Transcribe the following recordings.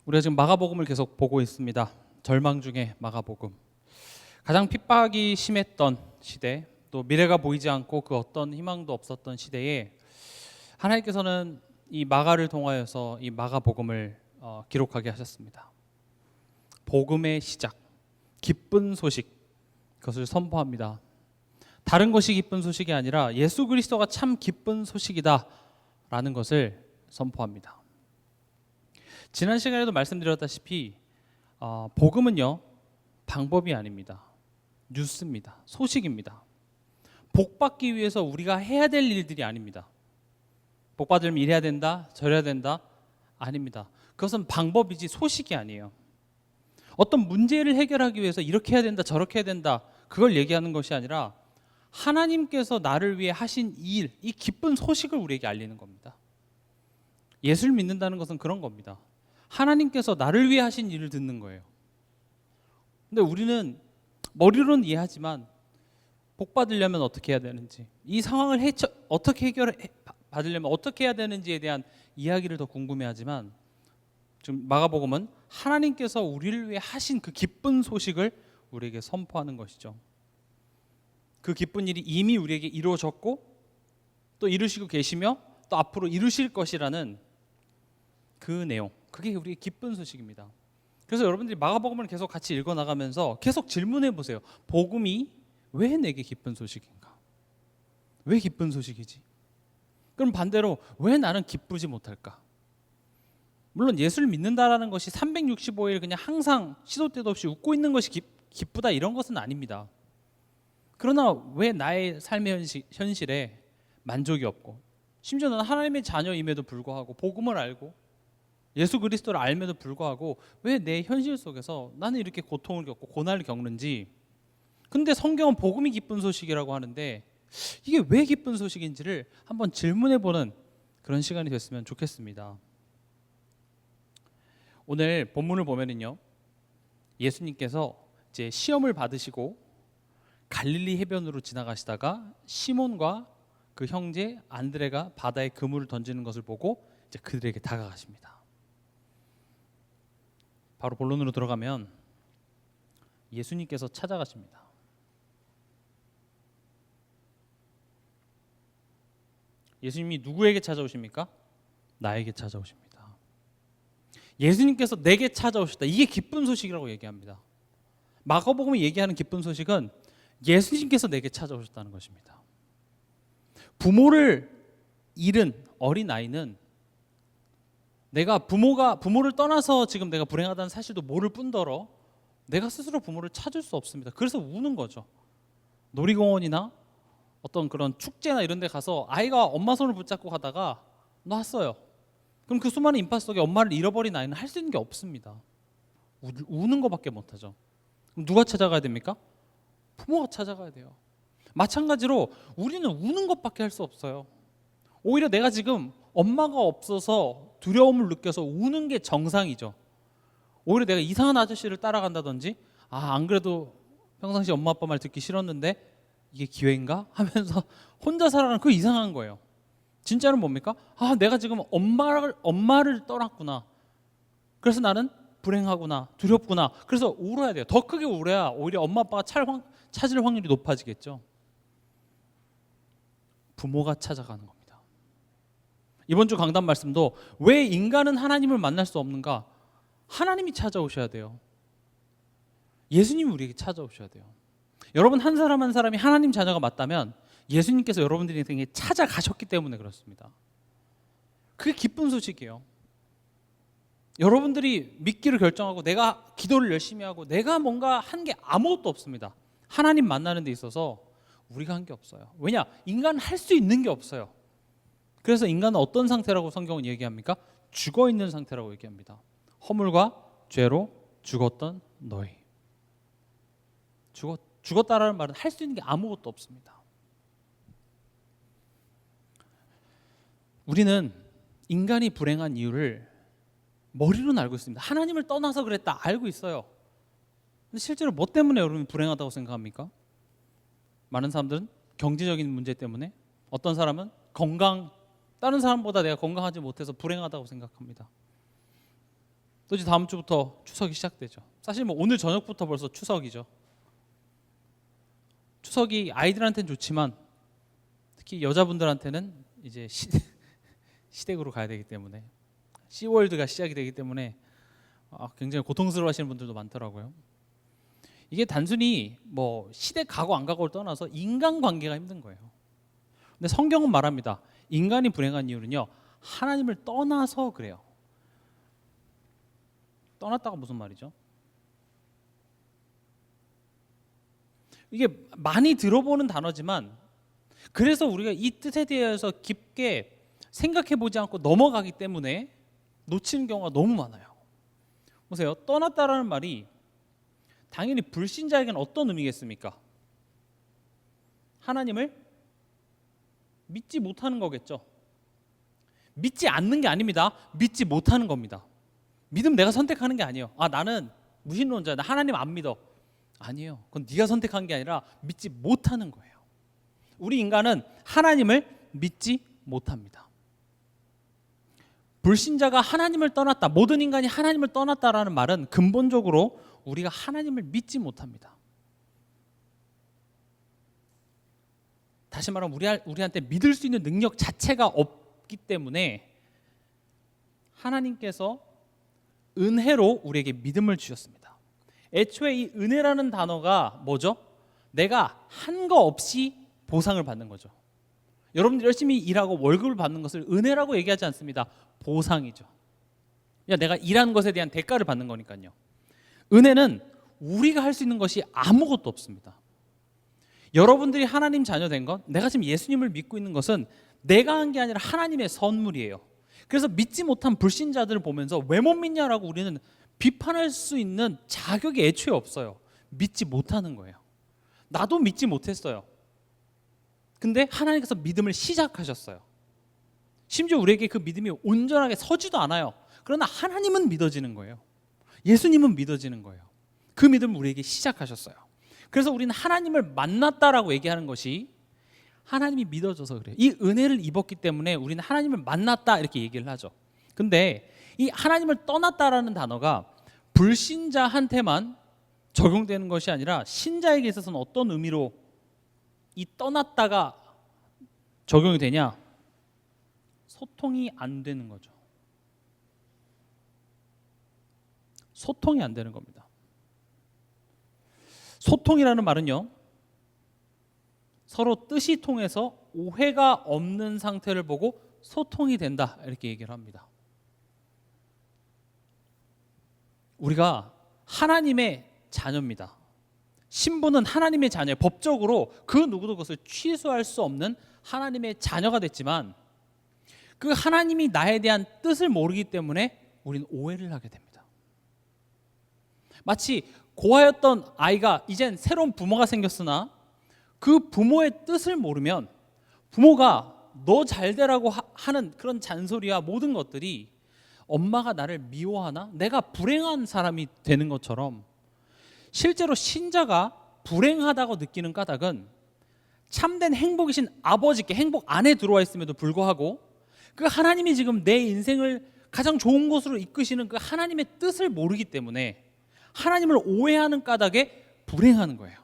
우리가 지금 마가복음을 계속 보고 있습니다. 절망 중에 마가복음. 가장 핍박이 심했던 시대, 또 미래가 보이지 않고 그 어떤 희망도 없었던 시대에 하나님께서는 이 마가를 통하여서 이 마가복음을 기록하게 하셨습니다. 복음의 시작, 기쁜 소식, 그것을 선포합니다. 다른 것이 기쁜 소식이 아니라 예수 그리스도가 참 기쁜 소식이다 라는 것을 선포합니다. 지난 시간에도 말씀드렸다시피 복음은요, 방법이 아닙니다. 뉴스입니다. 소식입니다. 복 받기 위해서 우리가 해야 될 일들이 아닙니다. 복 받으려면 이래야 된다, 저래야 된다, 아닙니다. 그것은 방법이지 소식이 아니에요. 어떤 문제를 해결하기 위해서 이렇게 해야 된다, 저렇게 해야 된다, 그걸 얘기하는 것이 아니라 하나님께서 나를 위해 하신 이 일, 이 기쁜 소식을 우리에게 알리는 겁니다. 예수를 믿는다는 것은 그런 겁니다. 하나님께서 나를 위해 하신 일을 듣는 거예요. 근데 우리는 머리로는 이해하지만 복 받으려면 어떻게 해야 되는지, 이 상황을 어떻게 받으려면 어떻게 해야 되는지에 대한 이야기를 더 궁금해하지만, 지금 마가복음은 하나님께서 우리를 위해 하신 그 기쁜 소식을 우리에게 선포하는 것이죠. 그 기쁜 일이 이미 우리에게 이루어졌고 또 이루시고 계시며 또 앞으로 이루실 것이라는 그 내용, 그게 우리의 기쁜 소식입니다. 그래서 여러분들이 마가복음을 계속 같이 읽어나가면서 계속 질문해 보세요. 복음이 왜 내게 기쁜 소식인가? 왜 기쁜 소식이지? 그럼 반대로 왜 나는 기쁘지 못할까? 물론 예수를 믿는다라는 것이 365일 그냥 항상 시도 때도 없이 웃고 있는 것이 기쁘다 이런 것은 아닙니다. 그러나 왜 나의 삶의 현실에 만족이 없고, 심지어 는 하나님의 자녀임에도 불구하고, 복음을 알고 예수 그리스도를 알면도 불구하고 왜 내 현실 속에서 나는 이렇게 고통을 겪고 고난을 겪는지, 근데 성경은 복음이 기쁜 소식이라고 하는데 이게 왜 기쁜 소식인지를 한번 질문해보는 그런 시간이 됐으면 좋겠습니다. 오늘 본문을 보면은요, 예수님께서 이제 시험을 받으시고 갈릴리 해변으로 지나가시다가 시몬과 그 형제 안드레가 바다에 그물을 던지는 것을 보고 이제 그들에게 다가가십니다. 바로 본론으로 들어가면 예수님께서 찾아가십니다. 예수님이 누구에게 찾아오십니까? 나에게 찾아오십니다. 예수님께서 내게 찾아오셨다. 이게 기쁜 소식이라고 얘기합니다. 마가복음이 얘기하는 기쁜 소식은 예수님께서 내게 찾아오셨다는 것입니다. 부모를 잃은 어린 아이는 내가 부모를 떠나서 지금 내가 불행하다는 사실도 모를 뿐더러 내가 스스로 부모를 찾을 수 없습니다. 그래서 우는 거죠. 놀이공원이나 어떤 그런 축제나 이런 데 가서 아이가 엄마 손을 붙잡고 가다가 놨어요. 그럼 그 수많은 인파 속에 엄마를 잃어버린 아이는 할 수 있는 게 없습니다. 우는 것밖에 못하죠. 그럼 누가 찾아가야 됩니까? 부모가 찾아가야 돼요. 마찬가지로 우리는 우는 것밖에 할 수 없어요. 오히려 내가 지금 엄마가 없어서 두려움을 느껴서 우는 게 정상이죠. 오히려 내가 이상한 아저씨를 따라간다든지, 안 그래도 평상시 엄마 아빠 말 듣기 싫었는데 이게 기회인가? 하면서 혼자 살아가는, 그거 이상한 거예요. 진짜는 뭡니까? 내가 지금 엄마를 떠났구나. 그래서 나는 불행하구나, 두렵구나. 그래서 울어야 돼요. 더 크게 울어야 오히려 엄마 아빠가 찾을 확률이 높아지겠죠. 부모가 찾아가는 겁니다. 이번 주 강단 말씀도 왜 인간은 하나님을 만날 수 없는가? 하나님이 찾아오셔야 돼요. 예수님이 우리에게 찾아오셔야 돼요. 여러분 한 사람 한 사람이 하나님 자녀가 맞다면 예수님께서 여러분들의 인생에 찾아가셨기 때문에 그렇습니다. 그게 기쁜 소식이에요. 여러분들이 믿기를 결정하고 내가 기도를 열심히 하고 내가 뭔가 한 게 아무것도 없습니다. 하나님 만나는 데 있어서 우리가 한 게 없어요. 왜냐? 인간은 할 수 있는 게 없어요. 그래서 인간은 어떤 상태라고 성경은 얘기합니까? 죽어 있는 상태라고 얘기합니다. 허물과 죄로 죽었던 너희. 죽었다라는 말은 할 수 있는 게 아무것도 없습니다. 우리는 인간이 불행한 이유를 머리로는 알고 있습니다. 하나님을 떠나서 그랬다 알고 있어요. 근데 실제로 뭐 때문에 여러분이 불행하다고 생각합니까? 많은 사람들은 경제적인 문제 때문에, 어떤 사람은 다른 사람보다 내가 건강하지 못해서 불행하다고 생각합니다. 또 이제 다음 주부터 추석이 시작되죠. 사실 뭐 오늘 저녁부터 벌써 추석이죠. 추석이 아이들한테는 좋지만 특히 여자분들한테는 이제 시댁으로 가야 되기 때문에 시월드가 시작이 되기 때문에 굉장히 고통스러워하시는 분들도 많더라고요. 이게 단순히 뭐 시댁 가고 안 가고를 떠나서 인간관계가 힘든 거예요. 근데 성경은 말합니다. 인간이 불행한 이유는요, 하나님을 떠나서 그래요. 떠났다가 무슨 말이죠? 이게 많이 들어보는 단어지만 그래서 우리가 이 뜻에 대해서 깊게 생각해 보지 않고 넘어가기 때문에 놓치는 경우가 너무 많아요. 보세요. 떠났다라는 말이 당연히 불신자에게는 어떤 의미겠습니까? 하나님을 믿지 못하는 거겠죠. 믿지 않는 게 아닙니다. 믿지 못하는 겁니다. 믿음 내가 선택하는 게 아니에요. 나는 무신론자야. 나 하나님 안 믿어. 아니에요. 그건 네가 선택한 게 아니라 믿지 못하는 거예요. 우리 인간은 하나님을 믿지 못합니다. 불신자가 하나님을 떠났다, 모든 인간이 하나님을 떠났다라는 말은 근본적으로 우리가 하나님을 믿지 못합니다. 다시 말하면 우리한테 믿을 수 있는 능력 자체가 없기 때문에 하나님께서 은혜로 우리에게 믿음을 주셨습니다. 애초에 이 은혜라는 단어가 뭐죠? 내가 한 거 없이 보상을 받는 거죠. 여러분들 열심히 일하고 월급을 받는 것을 은혜라고 얘기하지 않습니다. 보상이죠. 내가 일한 것에 대한 대가를 받는 거니까요. 은혜는 우리가 할 수 있는 것이 아무것도 없습니다. 여러분들이 하나님 자녀 된 건, 내가 지금 예수님을 믿고 있는 것은 내가 한 게 아니라 하나님의 선물이에요. 그래서 믿지 못한 불신자들을 보면서 왜 못 믿냐라고 우리는 비판할 수 있는 자격이 애초에 없어요. 믿지 못하는 거예요. 나도 믿지 못했어요. 근데 하나님께서 믿음을 시작하셨어요. 심지어 우리에게 그 믿음이 온전하게 서지도 않아요. 그러나 하나님은 믿어지는 거예요. 예수님은 믿어지는 거예요. 그 믿음을 우리에게 시작하셨어요. 그래서 우리는 하나님을 만났다라고 얘기하는 것이 하나님이 믿어져서 그래요. 이 은혜를 입었기 때문에 우리는 하나님을 만났다 이렇게 얘기를 하죠. 근데 이 하나님을 떠났다라는 단어가 불신자한테만 적용되는 것이 아니라 신자에게 있어서는 어떤 의미로 이 떠났다가 적용이 되냐? 소통이 안 되는 거죠. 소통이 안 되는 겁니다. 소통이라는 말은요, 서로 뜻이 통해서 오해가 없는 상태를 보고 소통이 된다 이렇게 얘기를 합니다. 우리가 하나님의 자녀입니다. 신부는 하나님의 자녀예요. 법적으로 그 누구도 그것을 취소할 수 없는 하나님의 자녀가 됐지만 그 하나님이 나에 대한 뜻을 모르기 때문에 우리는 오해를 하게 됩니다. 마치 고아였던 아이가 이젠 새로운 부모가 생겼으나 그 부모의 뜻을 모르면 부모가 너 잘되라고 하는 그런 잔소리와 모든 것들이 엄마가 나를 미워하나? 내가 불행한 사람이 되는 것처럼 실제로 신자가 불행하다고 느끼는 까닭은 참된 행복이신 아버지께 행복 안에 들어와 있음에도 불구하고 그 하나님이 지금 내 인생을 가장 좋은 곳으로 이끄시는 그 하나님의 뜻을 모르기 때문에 하나님을 오해하는 까닭에 불행하는 거예요.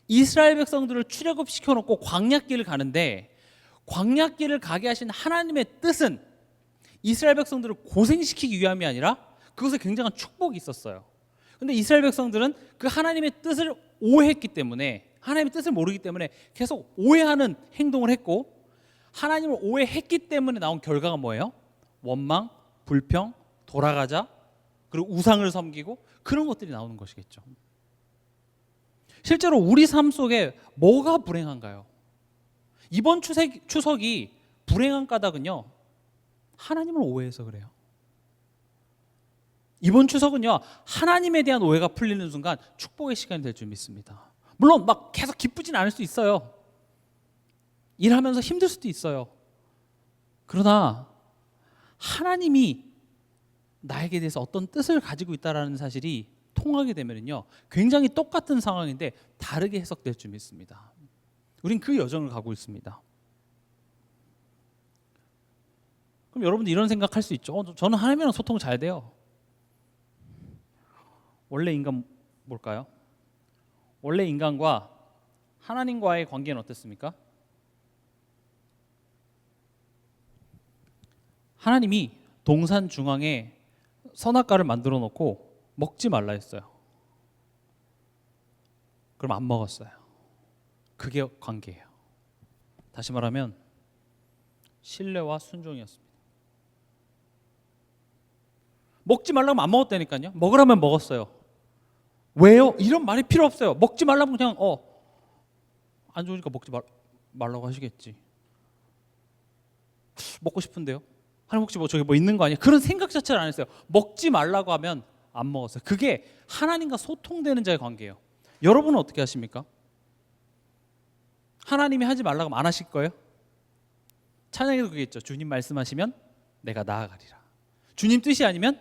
이스라엘 백성들을 출애굽시켜 놓고 광야길을 가는데 광야길을 가게 하신 하나님의 뜻은 이스라엘 백성들을 고생시키기 위함이 아니라 그것에 굉장한 축복이 있었어요. 근데 이스라엘 백성들은 그 하나님의 뜻을 오해했기 때문에, 하나님의 뜻을 모르기 때문에 계속 오해하는 행동을 했고, 하나님을 오해했기 때문에 나온 결과가 뭐예요? 원망, 불평, 돌아가자, 그리고 우상을 섬기고 그런 것들이 나오는 것이겠죠. 실제로 우리 삶 속에 뭐가 불행한가요? 이번 추석이 불행한 까닭은요, 하나님을 오해해서 그래요. 이번 추석은요, 하나님에 대한 오해가 풀리는 순간 축복의 시간이 될 줄 믿습니다. 물론 막 계속 기쁘진 않을 수 있어요. 일하면서 힘들 수도 있어요. 그러나 하나님이 나에게 대해서 어떤 뜻을 가지고 있다는 사실이 통하게 되면요, 굉장히 똑같은 상황인데 다르게 해석될 줄 믿습니다. 우린 그 여정을 가고 있습니다. 그럼 여러분들 이런 생각할 수 있죠. 저는 하나님이랑 소통 잘 돼요. 원래 인간 뭘까요? 원래 인간과 하나님과의 관계는 어땠습니까? 하나님이 동산 중앙에 선악과를 만들어 놓고 먹지 말라 했어요. 그럼 안 먹었어요. 그게 관계예요. 다시 말하면 신뢰와 순종이었습니다. 먹지 말라면 안 먹었다니까요. 먹으라면 먹었어요. 왜요? 이런 말이 필요 없어요. 먹지 말라면 그냥 안 좋으니까 먹지 말라고 하시겠지. 먹고 싶은데요. 하나님 혹시 저기 있는 거 아니야? 그런 생각 자체를 안 했어요. 먹지 말라고 하면 안 먹었어요. 그게 하나님과 소통되는 자의 관계예요. 여러분은 어떻게 하십니까? 하나님이 하지 말라고 하면 안 하실 거예요? 찬양에도 그게 있죠. 주님 말씀하시면 내가 나아가리라. 주님 뜻이 아니면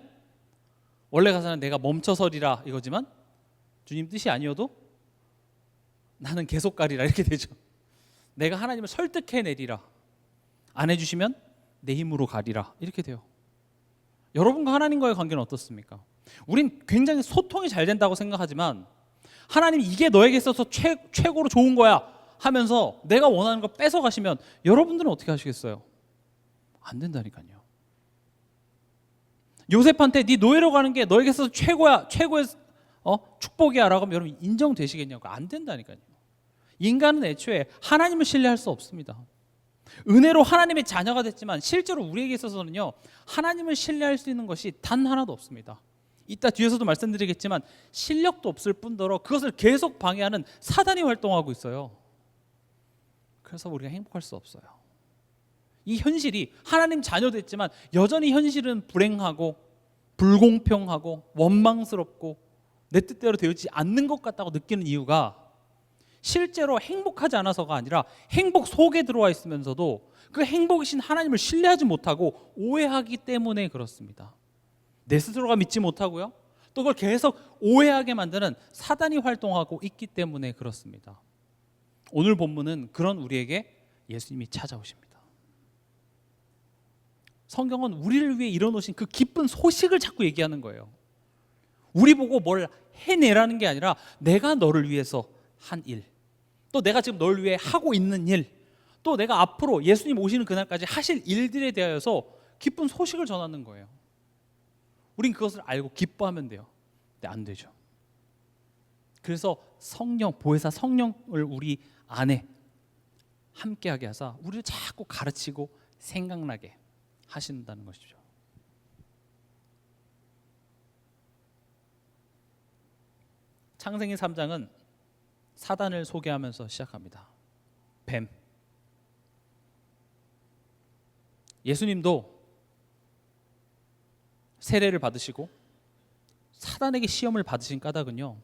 원래 가사는 내가 멈춰서리라 이거지만 주님 뜻이 아니어도 나는 계속 가리라 이렇게 되죠. 내가 하나님을 설득해내리라. 안 해주시면 내 힘으로 가리라 이렇게 돼요. 여러분과 하나님과의 관계는 어떻습니까? 우린 굉장히 소통이 잘 된다고 생각하지만 하나님이 이게 너에게 있어서 최고로 좋은 거야 하면서 내가 원하는 거 뺏어가시면 여러분들은 어떻게 하시겠어요? 안 된다니까요. 요셉한테 네 노예로 가는 게 너에게 있어서 최고야, 최고의 축복이야 라고 하면 여러분 인정되시겠냐고. 안 된다니까요. 인간은 애초에 하나님을 신뢰할 수 없습니다. 은혜로 하나님의 자녀가 됐지만 실제로 우리에게 있어서는요, 하나님을 신뢰할 수 있는 것이 단 하나도 없습니다. 이따 뒤에서도 말씀드리겠지만 실력도 없을 뿐더러 그것을 계속 방해하는 사단이 활동하고 있어요. 그래서 우리가 행복할 수 없어요. 이 현실이 하나님 자녀 됐지만 여전히 현실은 불행하고 불공평하고 원망스럽고 내 뜻대로 되지 않는 것 같다고 느끼는 이유가 실제로 행복하지 않아서가 아니라 행복 속에 들어와 있으면서도 그 행복이신 하나님을 신뢰하지 못하고 오해하기 때문에 그렇습니다. 내 스스로가 믿지 못하고요, 또 그걸 계속 오해하게 만드는 사단이 활동하고 있기 때문에 그렇습니다. 오늘 본문은 그런 우리에게 예수님이 찾아오십니다. 성경은 우리를 위해 이뤄놓으신 그 기쁜 소식을 자꾸 얘기하는 거예요. 우리 보고 뭘 해내라는 게 아니라 내가 너를 위해서 한 일, 또 내가 지금 너를 위해 하고 있는 일, 또 내가 앞으로 예수님 오시는 그날까지 하실 일들에 대하여서 기쁜 소식을 전하는 거예요. 우린 그것을 알고 기뻐하면 돼요. 근데 안 되죠. 그래서 성령, 보혜사 성령을 우리 안에 함께하게 하사 우리를 자꾸 가르치고 생각나게 하신다는 것이죠. 창세기 3장은 사단을 소개하면서 시작합니다. 뱀. 예수님도 세례를 받으시고 사단에게 시험을 받으신 까닭은요,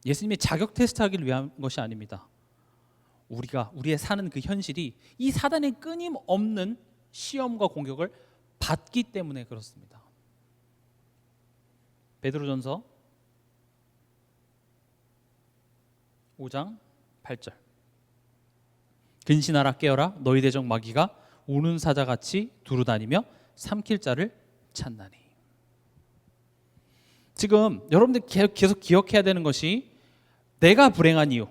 예수님이 자격 테스트하기를 위한 것이 아닙니다. 우리의 사는 그 현실이 이 사단의 끊임없는 시험과 공격을 받기 때문에 그렇습니다. 베드로전서 5장 8절. 근신하라 깨어라 너희 대적 마귀가 우는 사자같이 두루다니며 삼킬 자를 찾나니. 지금 여러분들 계속 기억해야 되는 것이 내가 불행한 이유,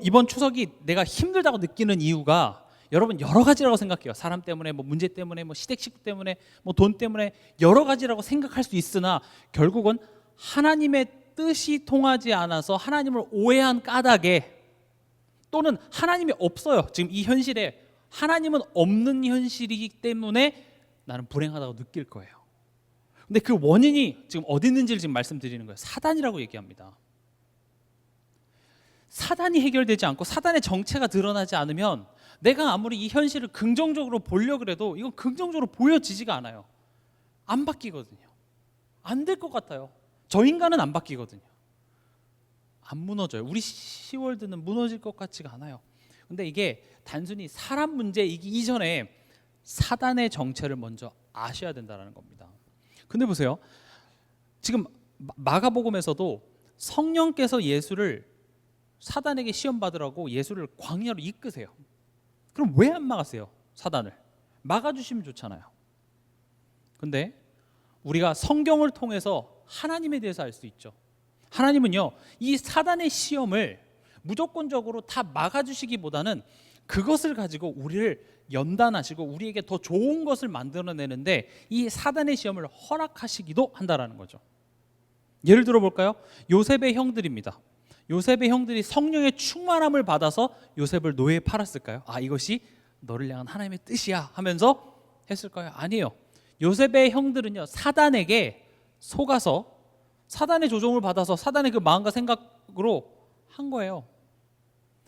이번 추석이 내가 힘들다고 느끼는 이유가 여러분 여러 가지라고 생각해요. 사람 때문에, 문제 때문에, 시댁 식구 때문에, 돈 때문에 여러 가지라고 생각할 수 있으나 결국은 하나님의 뜻이 통하지 않아서 하나님을 오해한 까닭에, 또는 하나님이 없어요. 지금 이 현실에 하나님은 없는 현실이기 때문에 나는 불행하다고 느낄 거예요. 근데 그 원인이 지금 어디 있는지를 지금 말씀드리는 거예요. 사단이라고 얘기합니다. 사단이 해결되지 않고 사단의 정체가 드러나지 않으면 내가 아무리 이 현실을 긍정적으로 보려고 해도 이건 긍정적으로 보여지지가 않아요. 안 바뀌거든요. 안 될 것 같아요. 저 인간은 안 바뀌거든요. 안 무너져요. 우리 시월드는 무너질 것 같지가 않아요. 근데 이게 단순히 사람 문제이기 이전에 사단의 정체를 먼저 아셔야 된다는 겁니다. 근데 보세요. 지금 마가복음에서도 성령께서 예수를 사단에게 시험 받으라고 예수를 광야로 이끄세요. 그럼 왜 안 막았어요? 사단을 막아주시면 좋잖아요. 근데 우리가 성경을 통해서 하나님에 대해서 알 수 있죠. 하나님은요, 이 사단의 시험을 무조건적으로 다 막아주시기보다는 그것을 가지고 우리를 연단하시고 우리에게 더 좋은 것을 만들어내는데 이 사단의 시험을 허락하시기도 한다라는 거죠. 예를 들어 볼까요? 요셉의 형들입니다. 요셉의 형들이 성령의 충만함을 받아서 요셉을 노예에 팔았을까요? 아, 이것이 너를 향한 하나님의 뜻이야 하면서 했을까요? 아니에요. 요셉의 형들은요, 사단에게 속아서 사단의 조종을 받아서 사단의 그 마음과 생각으로 한 거예요.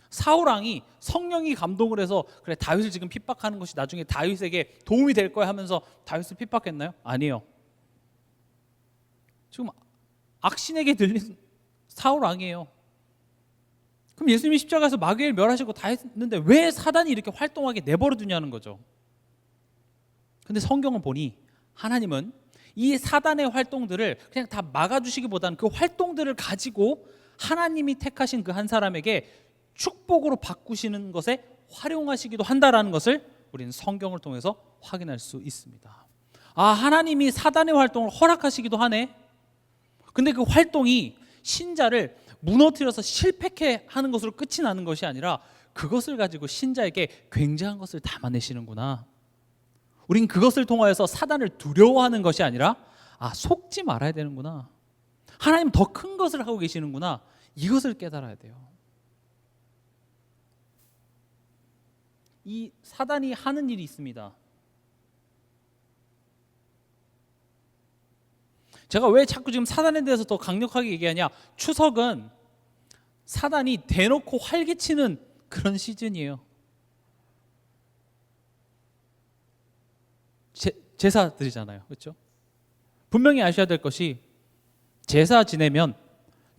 사울 왕이 성령이 감동을 해서 그래, 다윗을 지금 핍박하는 것이 나중에 다윗에게 도움이 될 거야 하면서 다윗을 핍박했나요? 아니에요. 지금 악신에게 들린 사울 왕이에요. 그럼 예수님이 십자가에서 마귀를 멸하시고 다 했는데 왜 사단이 이렇게 활동하게 내버려 두냐는 거죠. 근데 성경을 보니 하나님은 이 사단의 활동들을 그냥 다 막아주시기보다는 그 활동들을 가지고 하나님이 택하신 그 한 사람에게 축복으로 바꾸시는 것에 활용하시기도 한다라는 것을 우리는 성경을 통해서 확인할 수 있습니다. 아, 하나님이 사단의 활동을 허락하시기도 하네. 근데 그 활동이 신자를 무너뜨려서 실패케 하는 것으로 끝이 나는 것이 아니라 그것을 가지고 신자에게 굉장한 것을 담아내시는구나. 우린 그것을 통하여서 사단을 두려워하는 것이 아니라 아, 속지 말아야 되는구나. 하나님 더 큰 것을 하고 계시는구나. 이것을 깨달아야 돼요. 이 사단이 하는 일이 있습니다. 제가 왜 자꾸 지금 사단에 대해서 더 강력하게 얘기하냐? 추석은 사단이 대놓고 활개치는 그런 시즌이에요. 제사 드리잖아요. 그렇죠? 분명히 아셔야 될 것이 제사 지내면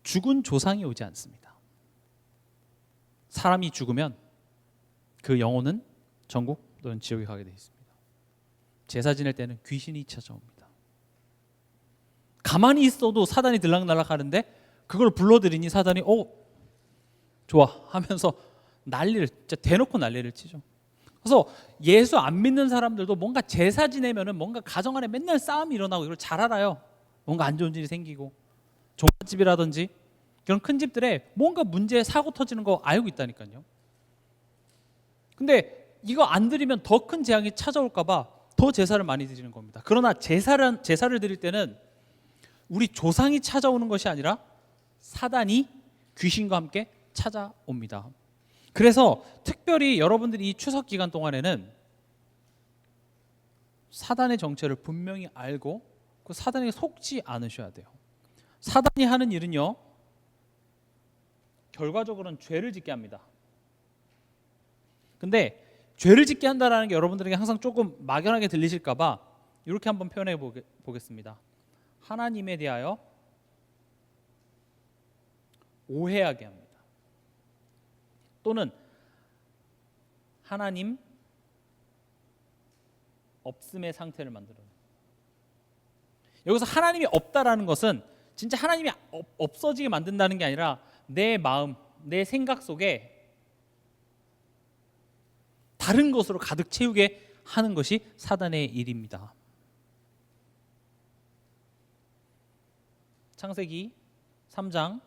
죽은 조상이 오지 않습니다. 사람이 죽으면 그 영혼은 전국 또는 지옥에 가게 되어 있습니다. 제사 지낼 때는 귀신이 찾아옵니다. 가만히 있어도 사단이 들락날락 하는데 그걸 불러들이니 사단이 좋아 하면서 난리를, 진짜 대놓고 난리를 치죠. 그래서 예수 안 믿는 사람들도 뭔가 제사 지내면은 뭔가 가정 안에 맨날 싸움이 일어나고 이걸 잘 알아요. 뭔가 안 좋은 일이 생기고 종갓집이라든지 그런 큰 집들에 뭔가 문제 사고 터지는 거 알고 있다니까요. 근데 이거 안 드리면 더 큰 재앙이 찾아올까 봐 더 제사를 많이 드리는 겁니다. 그러나 제사를 드릴 때는 우리 조상이 찾아오는 것이 아니라 사단이 귀신과 함께 찾아옵니다. 그래서 특별히 여러분들이 이 추석 기간 동안에는 사단의 정체를 분명히 알고 그 사단에게 속지 않으셔야 돼요. 사단이 하는 일은요, 결과적으로는 죄를 짓게 합니다. 근데 죄를 짓게 한다는 게 여러분들에게 항상 조금 막연하게 들리실까 봐 이렇게 한번 표현해 보겠습니다. 하나님에 대하여 오해하게 합니다. 또는 하나님 없음의 상태를 만들어요. 여기서 하나님이 없다라는 것은 진짜 하나님이 없어지게 만든다는 게 아니라 내 마음, 내 생각 속에 다른 것으로 가득 채우게 하는 것이 사단의 일입니다. 창세기 3장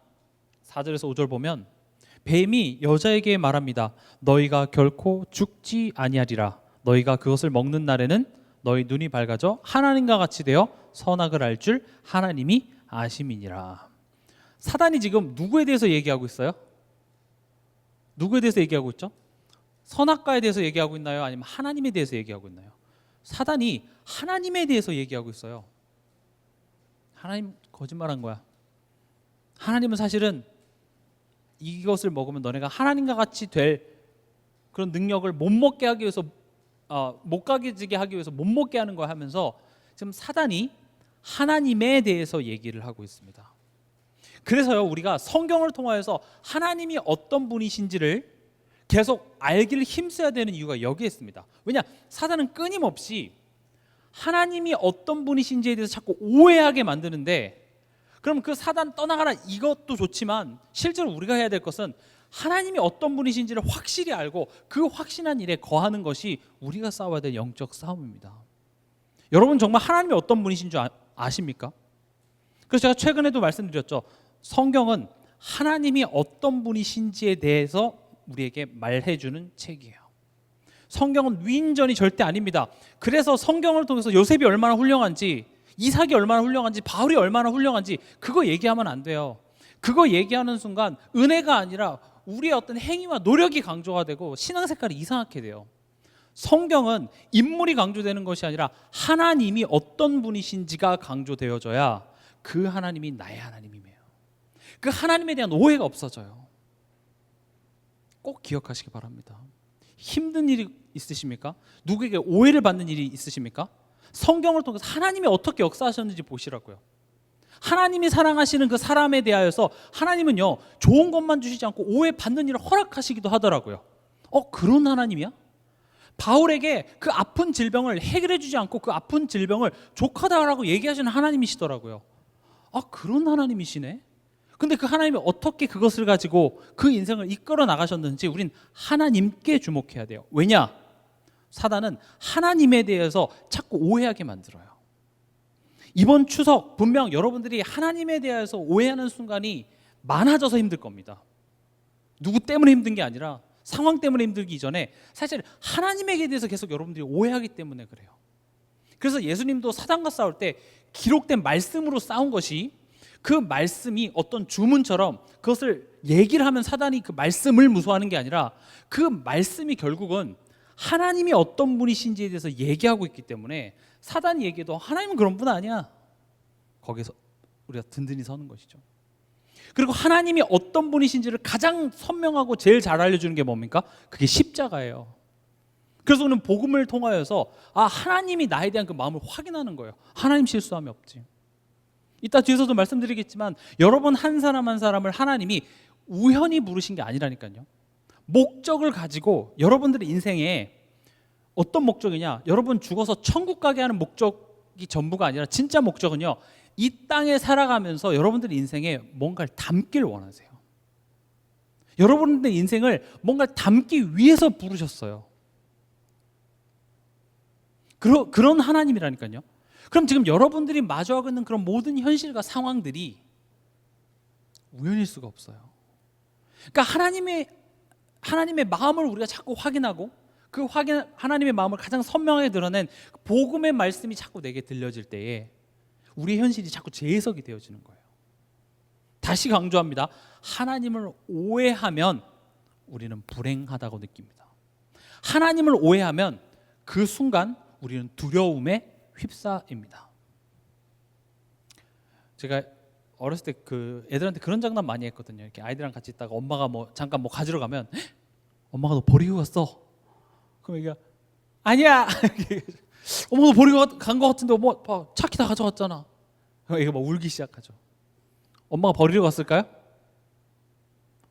4절에서 5절 보면 뱀이 여자에게 말합니다. 너희가 결코 죽지 아니하리라. 너희가 그것을 먹는 날에는 너희 눈이 밝아져 하나님과 같이 되어 선악을 알 줄 하나님이 아심이니라. 사단이 지금 누구에 대해서 얘기하고 있어요? 누구에 대해서 얘기하고 있죠? 선악과에 대해서 얘기하고 있나요? 아니면 하나님에 대해서 얘기하고 있나요? 사단이 하나님에 대해서 얘기하고 있어요. 하나님 거짓말한 거야. 하나님은 사실은 이것을 먹으면 너네가 하나님과 같이 될 그런 능력을 못 먹게 하기 위해서 못 가지게 하기 위해서 못 먹게 하는 거야 하면서 지금 사단이 하나님에 대해서 얘기를 하고 있습니다. 그래서요, 우리가 성경을 통하여서 하나님이 어떤 분이신지를 계속 알기를 힘써야 되는 이유가 여기에 있습니다. 왜냐? 사단은 끊임없이 하나님이 어떤 분이신지에 대해서 자꾸 오해하게 만드는데, 그럼 그 사단 떠나가라 이것도 좋지만 실제로 우리가 해야 될 것은 하나님이 어떤 분이신지를 확실히 알고 그 확신한 일에 거하는 것이 우리가 싸워야 될 영적 싸움입니다. 여러분 정말 하나님이 어떤 분이신 줄 아십니까? 그래서 제가 최근에도 말씀드렸죠. 성경은 하나님이 어떤 분이신지에 대해서 우리에게 말해주는 책이에요. 성경은 위인전이 절대 아닙니다. 그래서 성경을 통해서 요셉이 얼마나 훌륭한지, 이삭이 얼마나 훌륭한지, 바울이 얼마나 훌륭한지 그거 얘기하면 안 돼요. 그거 얘기하는 순간 은혜가 아니라 우리의 어떤 행위와 노력이 강조가 되고 신앙 색깔이 이상하게 돼요. 성경은 인물이 강조되는 것이 아니라 하나님이 어떤 분이신지가 강조되어져야 그 하나님이 나의 하나님이에요. 그 하나님에 대한 오해가 없어져요. 꼭 기억하시기 바랍니다. 힘든 일이 있으십니까? 누구에게 오해를 받는 일이 있으십니까? 성경을 통해서 하나님이 어떻게 역사하셨는지 보시라고요. 하나님이 사랑하시는 그 사람에 대하여서 하나님은요, 좋은 것만 주시지 않고 오해 받는 일을 허락하시기도 하더라고요. 그런 하나님이야? 바울에게 그 아픈 질병을 해결해 주지 않고 그 아픈 질병을 족하다라고 얘기하시는 하나님이시더라고요. 그런 하나님이시네. 근데 그 하나님이 어떻게 그것을 가지고 그 인생을 이끌어 나가셨는지 우린 하나님께 주목해야 돼요. 왜냐? 사단은 하나님에 대해서 자꾸 오해하게 만들어요. 이번 추석 분명 여러분들이 하나님에 대해서 오해하는 순간이 많아져서 힘들 겁니다. 누구 때문에 힘든 게 아니라 상황 때문에 힘들기 이전에 사실 하나님에게 대해서 계속 여러분들이 오해하기 때문에 그래요. 그래서 예수님도 사단과 싸울 때 기록된 말씀으로 싸운 것이, 그 말씀이 어떤 주문처럼 그것을 얘기를 하면 사단이 그 말씀을 무서워하는 게 아니라 그 말씀이 결국은 하나님이 어떤 분이신지에 대해서 얘기하고 있기 때문에 사단이 얘기해도 하나님은 그런 분 아니야, 거기서 우리가 든든히 서는 것이죠. 그리고 하나님이 어떤 분이신지를 가장 선명하고 제일 잘 알려주는 게 뭡니까? 그게 십자가예요. 그래서 우리는 복음을 통하여서 하나님이 나에 대한 그 마음을 확인하는 거예요. 하나님 실수함이 없지. 이따 뒤에서도 말씀드리겠지만 여러분 한 사람 한 사람을 하나님이 우연히 부르신 게 아니라니까요. 목적을 가지고 여러분들의 인생에 어떤 목적이냐, 여러분 죽어서 천국 가게 하는 목적이 전부가 아니라 진짜 목적은요, 이 땅에 살아가면서 여러분들의 인생에 뭔가를 담기를 원하세요. 여러분들의 인생을 뭔가를 담기 위해서 부르셨어요. 그런 하나님이라니까요. 그럼 지금 여러분들이 마주하고 있는 그런 모든 현실과 상황들이 우연일 수가 없어요. 그러니까 하나님의 마음을 우리가 자꾸 확인하고 하나님의 마음을 가장 선명하게 드러낸 복음의 말씀이 자꾸 내게 들려질 때에 우리의 현실이 자꾸 재해석이 되어지는 거예요. 다시 강조합니다. 하나님을 오해하면 우리는 불행하다고 느낍니다. 하나님을 오해하면 그 순간 우리는 두려움에 휩싸입니다. 제가 어렸을 때 그 애들한테 그런 장난 많이 했거든요. 이렇게 아이들이랑 같이 있다가 엄마가 잠깐 가지러 가면 엄마가 너 버리고 갔어. 그럼 얘가 아니야. 엄마 너 버리고 간 것 같은데 엄마 차키 다 가져갔잖아. 그럼 얘가 울기 시작하죠. 엄마가 버리러 갔을까요?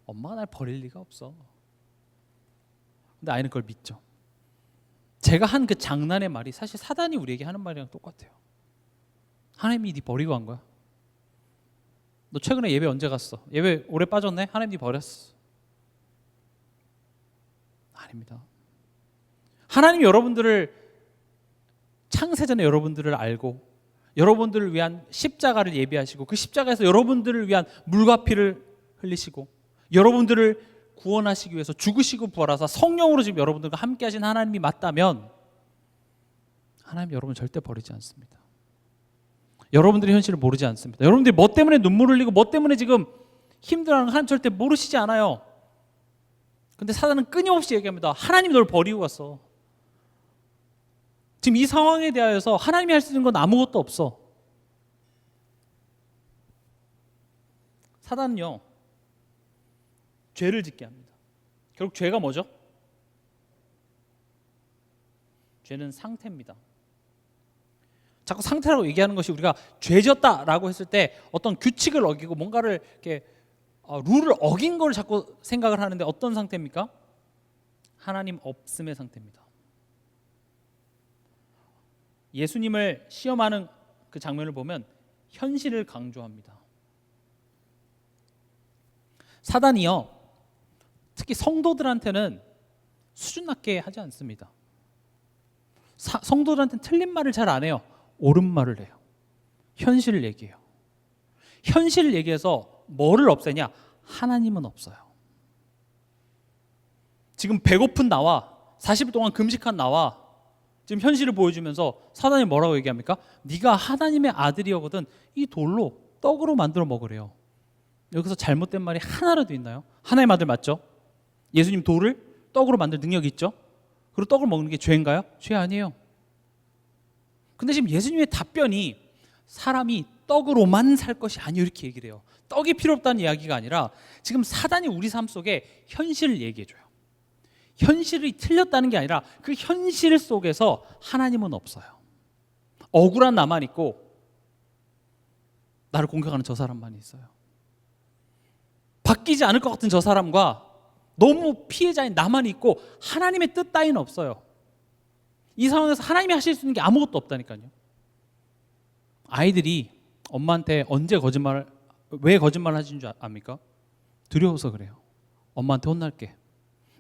엄마가 날 버릴 리가 없어. 근데 아이는 그걸 믿죠. 제가 한 그 장난의 말이 사실 사단이 우리에게 하는 말이랑 똑같아요. 하나님이 네 버리고 간 거야. 너 최근에 예배 언제 갔어? 예배 오래 빠졌네? 하나님 네 버렸어. 아닙니다. 하나님이 여러분들을 창세전에 여러분들을 알고 여러분들을 위한 십자가를 예비하시고 그 십자가에서 여러분들을 위한 물과 피를 흘리시고 여러분들을 구원하시기 위해서 죽으시고 부활하사 성령으로 지금 여러분들과 함께 하신 하나님이 맞다면 하나님 여러분 절대 버리지 않습니다. 여러분들의 현실을 모르지 않습니다. 여러분들이 뭐 때문에 눈물 흘리고 뭐 때문에 지금 힘들어하는 하나님 절대 모르시지 않아요. 근데 사단은 끊임없이 얘기합니다. 하나님이 널 버리고 갔어. 지금 이 상황에 대하여서 하나님이 할 수 있는 건 아무것도 없어. 사단은요, 죄를 짓게 합니다. 결국 죄가 뭐죠? 죄는 상태입니다. 자꾸 상태라고 얘기하는 것이 우리가 죄졌다라고 했을 때 어떤 규칙을 어기고 뭔가를 이렇게 룰을 어긴 걸 자꾸 생각을 하는데 어떤 상태입니까? 하나님 없음의 상태입니다. 예수님을 시험하는 그 장면을 보면 현실을 강조합니다. 사단이요, 특히 성도들한테는 수준 낮게 하지 않습니다. 성도들한테는 틀린 말을 잘 안 해요. 옳은 말을 해요. 현실을 얘기해요. 현실을 얘기해서 뭐를 없애냐? 하나님은 없어요. 지금 배고픈 나와 40일 동안 금식한 나와 지금 현실을 보여주면서 사단이 뭐라고 얘기합니까? 네가 하나님의 아들이거든 이 돌로 떡으로 만들어 먹으래요. 여기서 잘못된 말이 하나라도 있나요? 하나님의 아들 맞죠? 예수님 돌을 떡으로 만들 능력이 있죠? 그리고 떡을 먹는 게 죄인가요? 죄 아니에요. 근데 지금 예수님의 답변이 사람이 떡으로만 살 것이 아니에요 이렇게 얘기를 해요. 떡이 필요 없다는 이야기가 아니라 지금 사단이 우리 삶 속에 현실을 얘기해줘요. 현실이 틀렸다는 게 아니라 그 현실 속에서 하나님은 없어요. 억울한 나만 있고 나를 공격하는 저 사람만 있어요. 바뀌지 않을 것 같은 저 사람과 너무 피해자인 나만 있고 하나님의 뜻 따위는 없어요. 이 상황에서 하나님이 하실 수 있는 게 아무것도 없다니까요. 아이들이 엄마한테 왜 거짓말을 하시는 줄 압니까? 두려워서 그래요. 엄마한테 혼날게.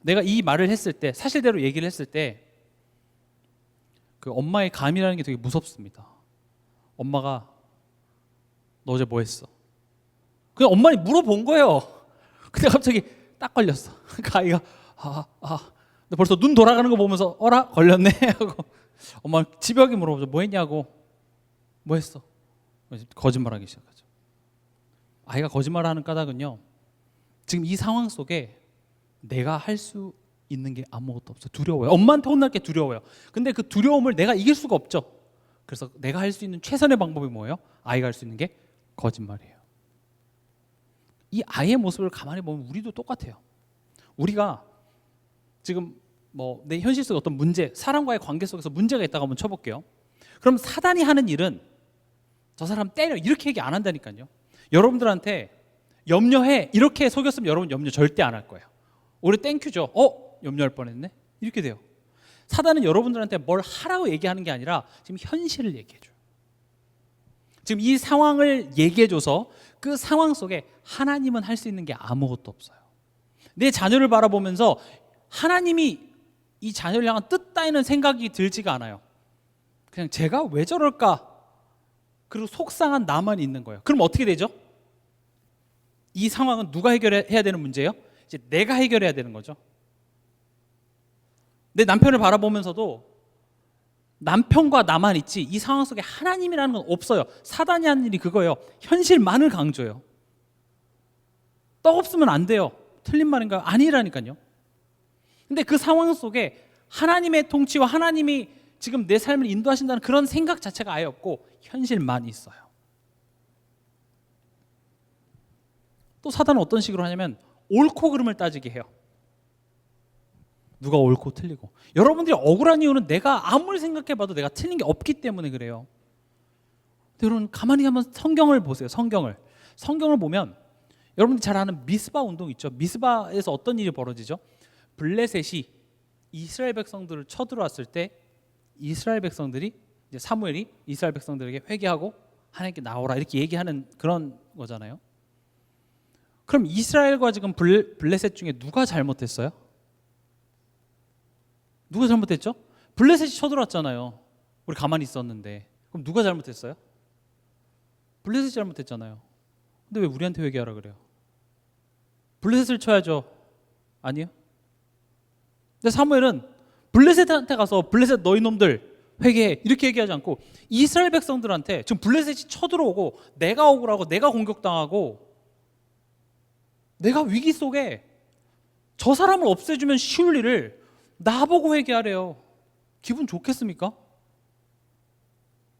내가 이 말을 했을 때, 사실대로 얘기를 했을 때 그 엄마의 감이라는 게 되게 무섭습니다. 엄마가 너 어제 뭐 했어? 그냥 엄마는 물어본 거예요. 근데 갑자기 딱 걸렸어. 그 아이가 근데 벌써 눈 돌아가는 거 보면서 어라? 걸렸네 하고 엄마 집요하게 물어보죠. 뭐 했냐고. 뭐 했어? 거짓말하기 시작하죠. 아이가 거짓말하는 까닭은요, 지금 이 상황 속에 내가 할 수 있는 게 아무것도 없어요. 두려워요. 엄마한테 혼날 게 두려워요. 근데 그 두려움을 내가 이길 수가 없죠. 그래서 내가 할 수 있는 최선의 방법이 뭐예요? 아이가 할 수 있는 게 거짓말이에요. 이 아이의 모습을 가만히 보면 우리도 똑같아요. 우리가 지금 내 현실 속에 어떤 문제, 사람과의 관계 속에서 문제가 있다고 한번 쳐볼게요. 그럼 사단이 하는 일은 저 사람 때려 이렇게 얘기 안 한다니까요. 여러분들한테 염려해 이렇게 속였으면 여러분 염려 절대 안 할 거예요. 오히려 땡큐죠. 염려할 뻔했네. 이렇게 돼요. 사단은 여러분들한테 뭘 하라고 얘기하는 게 아니라 지금 현실을 얘기해줘요. 지금 이 상황을 얘기해줘서 그 상황 속에 하나님은 할 수 있는 게 아무것도 없어요. 내 자녀를 바라보면서 하나님이 이 자녀를 향한 뜻 따위는 생각이 들지가 않아요. 그냥 제가 왜 저럴까? 그리고 속상한 나만 있는 거예요. 그럼 어떻게 되죠? 이 상황은 누가 해결해야 되는 문제예요? 이제 내가 해결해야 되는 거죠. 내 남편을 바라보면서도 남편과 나만 있지 이 상황 속에 하나님이라는 건 없어요. 사단이 하는 일이 그거예요. 현실만을 강조해요. 떡 없으면 안 돼요. 틀린 말인가요? 아니라니까요. 근데 그 상황 속에 하나님의 통치와 하나님이 지금 내 삶을 인도하신다는 그런 생각 자체가 아예 없고 현실만 있어요. 또 사단은 어떤 식으로 하냐면 옳고 그름을 따지게 해요. 누가 옳고 틀리고. 여러분들이 억울한 이유는 내가 아무리 생각해봐도 내가 틀린 게 없기 때문에 그래요. 근데 여러분 가만히 한번 성경을 보세요. 성경을 보면 여러분들이 잘 아는 미스바 운동 있죠. 미스바에서 어떤 일이 벌어지죠? 블레셋이 이스라엘 백성들을 쳐들어왔을 때 이스라엘 백성들이 이제 사무엘이 이스라엘 백성들에게 회개하고 하나님께 나오라 이렇게 얘기하는 그런 거잖아요. 그럼 이스라엘과 지금 블레셋 중에 누가 잘못했어요? 누가 잘못했죠? 블레셋이 쳐들어왔잖아요. 우리 가만히 있었는데. 그럼 누가 잘못했어요? 블레셋이 잘못했잖아요. 근데 왜 우리한테 회개하라 그래요? 블레셋을 쳐야죠. 아니요? 근데 사무엘은 블레셋한테 가서 블레셋 너희 놈들 회개해 이렇게 얘기하지 않고 이스라엘 백성들한테 지금 블레셋이 쳐들어오고 내가 억울하고 내가 공격당하고 내가 위기 속에 저 사람을 없애주면 쉬울 일을 나보고 회개하래요. 기분 좋겠습니까?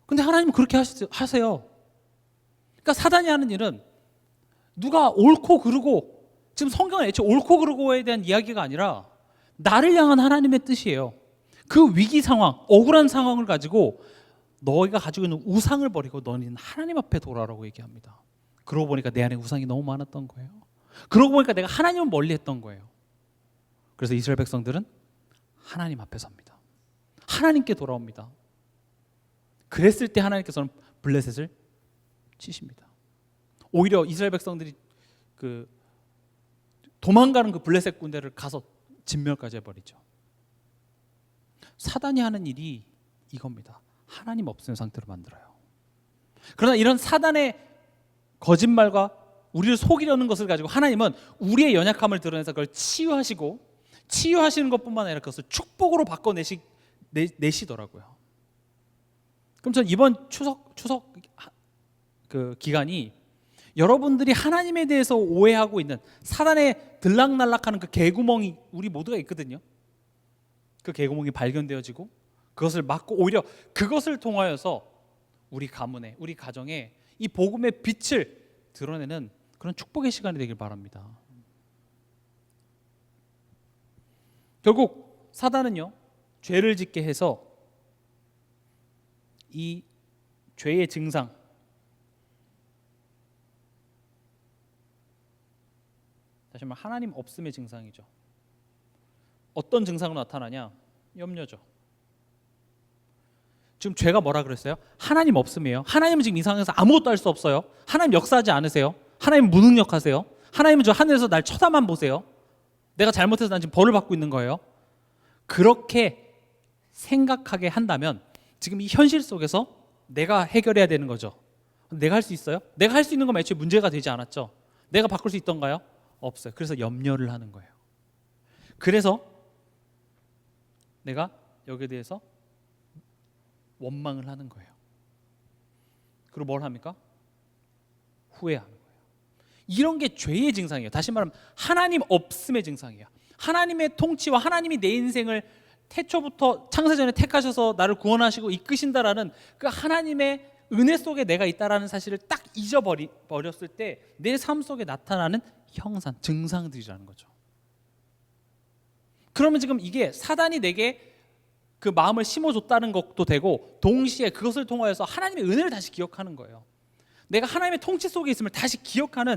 근데 하나님은 그렇게 하세요. 그러니까 사단이 하는 일은 누가 옳고 그르고, 지금 성경은 애초에 옳고 그르고에 대한 이야기가 아니라 나를 향한 하나님의 뜻이에요. 그 위기 상황, 억울한 상황을 가지고 너희가 가지고 있는 우상을 버리고 너희는 하나님 앞에 돌아라고 얘기합니다. 그러고 보니까 내 안에 우상이 너무 많았던 거예요. 그러고 보니까 내가 하나님을 멀리했던 거예요. 그래서 이스라엘 백성들은 하나님 앞에 섭니다. 하나님께 돌아옵니다. 그랬을 때 하나님께서는 블레셋을 치십니다. 오히려 이스라엘 백성들이 그 도망가는 그 블레셋 군대를 가서 진멸까지 해버리죠. 사단이 하는 일이 이겁니다. 하나님 없는 상태로 만들어요. 그러나 이런 사단의 거짓말과 우리를 속이려는 것을 가지고 하나님은 우리의 연약함을 드러내서 그걸 치유하시는 것뿐만 아니라 그것을 축복으로 바꿔내시더라고요. 그럼 전 이번 추석 그 기간이 여러분들이 하나님에 대해서 오해하고 있는 사단의 들락날락하는 그 개구멍이 우리 모두가 있거든요. 그 개구멍이 발견되어지고 그것을 막고 오히려 그것을 통하여서 우리 가문에, 우리 가정에 이 복음의 빛을 드러내는 그런 축복의 시간이 되길 바랍니다. 결국 사단은요, 죄를 짓게 해서 이 죄의 증상, 다시 말해 하나님 없음의 증상이죠. 어떤 증상으로 나타나냐? 염려죠. 지금 죄가 뭐라 그랬어요? 하나님 없음이에요. 하나님은 지금 이 상황에서 아무것도 할 수 없어요. 하나님 역사하지 않으세요. 하나님 무능력하세요. 하나님은 저 하늘에서 날 쳐다만 보세요. 내가 잘못해서 난 지금 벌을 받고 있는 거예요. 그렇게 생각하게 한다면 지금 이 현실 속에서 내가 해결해야 되는 거죠. 내가 할 수 있어요? 내가 할 수 있는 건 애초에 문제가 되지 않았죠. 내가 바꿀 수 있던가요? 없어요. 그래서 염려를 하는 거예요. 그래서 내가 여기에 대해서 원망을 하는 거예요. 그리고 뭘 합니까? 후회하는 거예요. 이런 게 죄의 증상이에요. 다시 말하면 하나님 없음의 증상이에요. 하나님의 통치와 하나님이 내 인생을 태초부터 창세전에 택하셔서 나를 구원하시고 이끄신다라는 그 하나님의 은혜 속에 내가 있다라는 사실을 딱 잊어버렸을 때 내 삶 속에 나타나는 형상, 증상들이라는 거죠. 그러면 지금 이게 사단이 내게 그 마음을 심어줬다는 것도 되고 동시에 그것을 통하여서 하나님의 은혜를 다시 기억하는 거예요. 내가 하나님의 통치 속에 있음을 다시 기억하는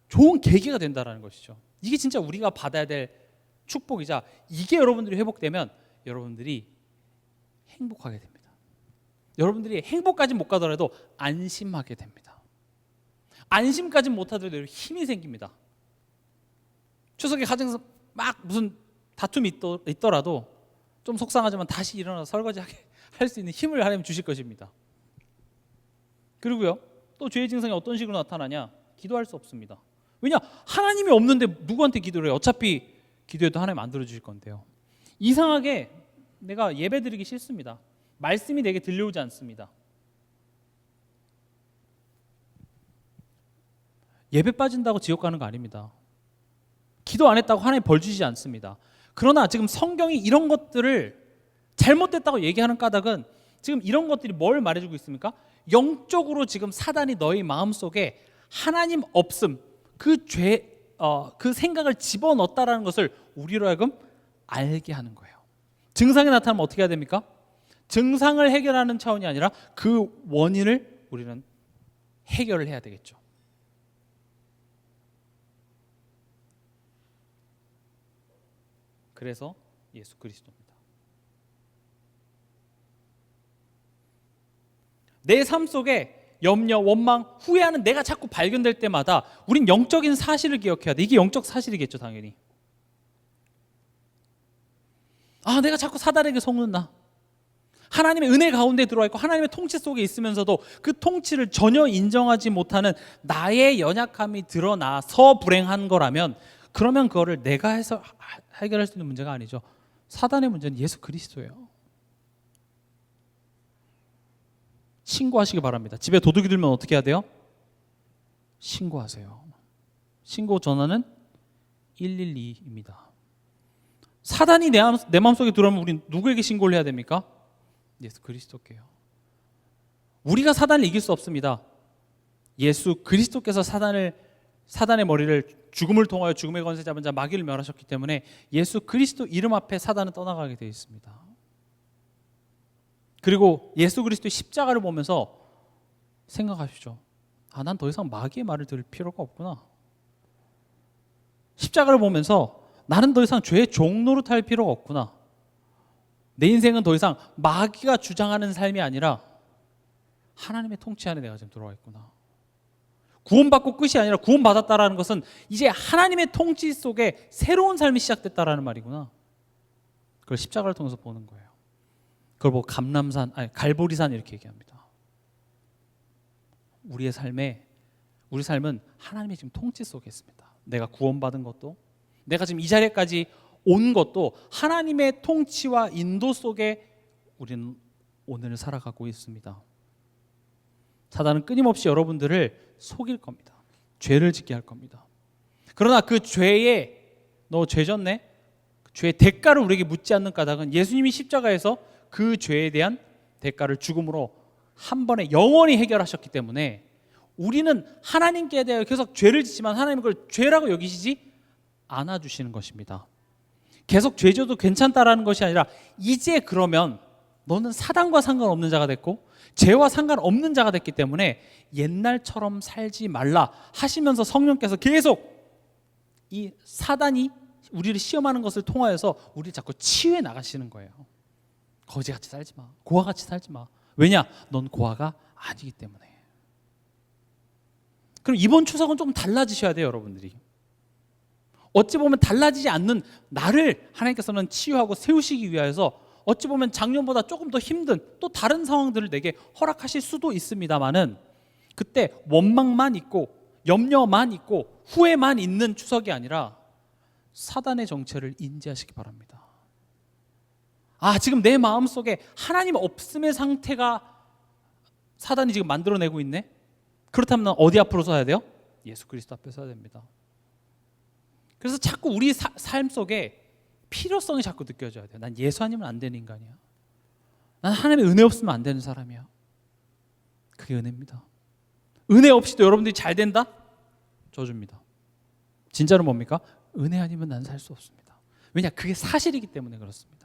좋은 계기가 된다는 것이죠. 이게 진짜 우리가 받아야 될 축복이자 이게 여러분들이 회복되면 여러분들이 행복하게 됩니다. 여러분들이 행복까지 못 가더라도 안심하게 됩니다. 안심까지 못 하더라도 힘이 생깁니다. 추석에 가정에서 막 무슨 다툼이 있더라도 좀 속상하지만 다시 일어나서 설거지하게 할 수 있는 힘을 하나님 주실 것입니다. 그리고요, 또 죄의 증상이 어떤 식으로 나타나냐? 기도할 수 없습니다. 왜냐? 하나님이 없는데 누구한테 기도를 해요? 어차피 기도해도 하나님 안 들어주실 건데요. 이상하게 내가 예배드리기 싫습니다. 말씀이 내게 들려오지 않습니다. 예배 빠진다고 지옥 가는 거 아닙니다. 기도 안 했다고 하나님 벌 주시지 않습니다. 그러나 지금 성경이 이런 것들을 잘못됐다고 얘기하는 까닭은 지금 이런 것들이 뭘 말해주고 있습니까? 영적으로 지금 사단이 너희 마음속에 하나님 없음, 그 생각을 집어넣었다라는 것을 우리로 하여금 알게 하는 거예요. 증상이 나타나면 어떻게 해야 됩니까? 증상을 해결하는 차원이 아니라 그 원인을 우리는 해결을 해야 되겠죠. 그래서 예수 그리스도입니다. 내 삶 속에 염려, 원망, 후회하는 내가 자꾸 발견될 때마다 우린 영적인 사실을 기억해야 돼. 이게 영적 사실이겠죠, 당연히. 내가 자꾸 사단에게 속는다. 하나님의 은혜 가운데 들어와 있고 하나님의 통치 속에 있으면서도 그 통치를 전혀 인정하지 못하는 나의 연약함이 드러나서 불행한 거라면 그러면 그거를 내가 해서 해결할 수 있는 문제가 아니죠. 사단의 문제는 예수 그리스도예요. 신고하시기 바랍니다. 집에 도둑이 들면 어떻게 해야 돼요? 신고하세요. 신고 전화는 112입니다. 사단이 내 마음속에 들어오면 우린 누구에게 신고를 해야 됩니까? 예수 그리스도께요. 우리가 사단을 이길 수 없습니다. 예수 그리스도께서 사단의 머리를 죽음을 통하여 죽음의 권세 잡은 자 마귀를 멸하셨기 때문에 예수 그리스도 이름 앞에 사단은 떠나가게 되어 있습니다. 그리고 예수 그리스도의 십자가를 보면서 생각하십시오. 난 더 이상 마귀의 말을 들을 필요가 없구나. 십자가를 보면서 나는 더 이상 죄의 종 노릇할 필요가 없구나. 내 인생은 더 이상 마귀가 주장하는 삶이 아니라 하나님의 통치 안에 내가 지금 들어와 있구나. 구원받고 끝이 아니라 구원받았다라는 것은 이제 하나님의 통치 속에 새로운 삶이 시작됐다라는 말이구나. 그걸 십자가를 통해서 보는 거예요. 그걸 보고 갈보리산 이렇게 얘기합니다. 우리 삶은 하나님의 지금 통치 속에 있습니다. 내가 구원받은 것도, 내가 지금 이 자리까지 온 것도 하나님의 통치와 인도 속에 우리는 오늘을 살아가고 있습니다. 사단은 끊임없이 여러분들을 속일 겁니다. 죄를 짓게 할 겁니다. 그러나 그 죄에 너 죄 졌네? 죄의 대가를 우리에게 묻지 않는 까닭은 예수님이 십자가에서 그 죄에 대한 대가를 죽음으로 한 번에 영원히 해결하셨기 때문에 우리는 하나님께 대하여 계속 죄를 짓지만 하나님은 그걸 죄라고 여기시지 않아주시는 것입니다. 계속 죄 져도 괜찮다라는 것이 아니라 이제 그러면 너는 사단과 상관없는 자가 됐고 죄와 상관없는 자가 됐기 때문에 옛날처럼 살지 말라 하시면서 성령께서 계속 이 사단이 우리를 시험하는 것을 통하여서 우리를 자꾸 치유해 나가시는 거예요. 거지같이 살지 마. 고아같이 살지 마. 왜냐? 넌 고아가 아니기 때문에. 그럼 이번 추석은 조금 달라지셔야 돼요, 여러분들이. 어찌 보면 달라지지 않는 나를 하나님께서는 치유하고 세우시기 위하여서 어찌 보면 작년보다 조금 더 힘든 또 다른 상황들을 내게 허락하실 수도 있습니다만은 그때 원망만 있고 염려만 있고 후회만 있는 추석이 아니라 사단의 정체를 인지하시기 바랍니다. 지금 내 마음속에 하나님 없음의 상태가 사단이 지금 만들어내고 있네? 그렇다면 어디 앞으로 서야 돼요? 예수 그리스도 앞에 서야 됩니다. 그래서 자꾸 우리 삶 속에 필요성이 자꾸 느껴져야 돼요. 난 예수 아니면 안 되는 인간이야. 난 하나님의 은혜 없으면 안 되는 사람이야. 그게 은혜입니다. 은혜 없이도 여러분들이 잘 된다? 저주입니다. 진짜로 뭡니까? 은혜 아니면 난 살 수 없습니다. 왜냐? 그게 사실이기 때문에 그렇습니다.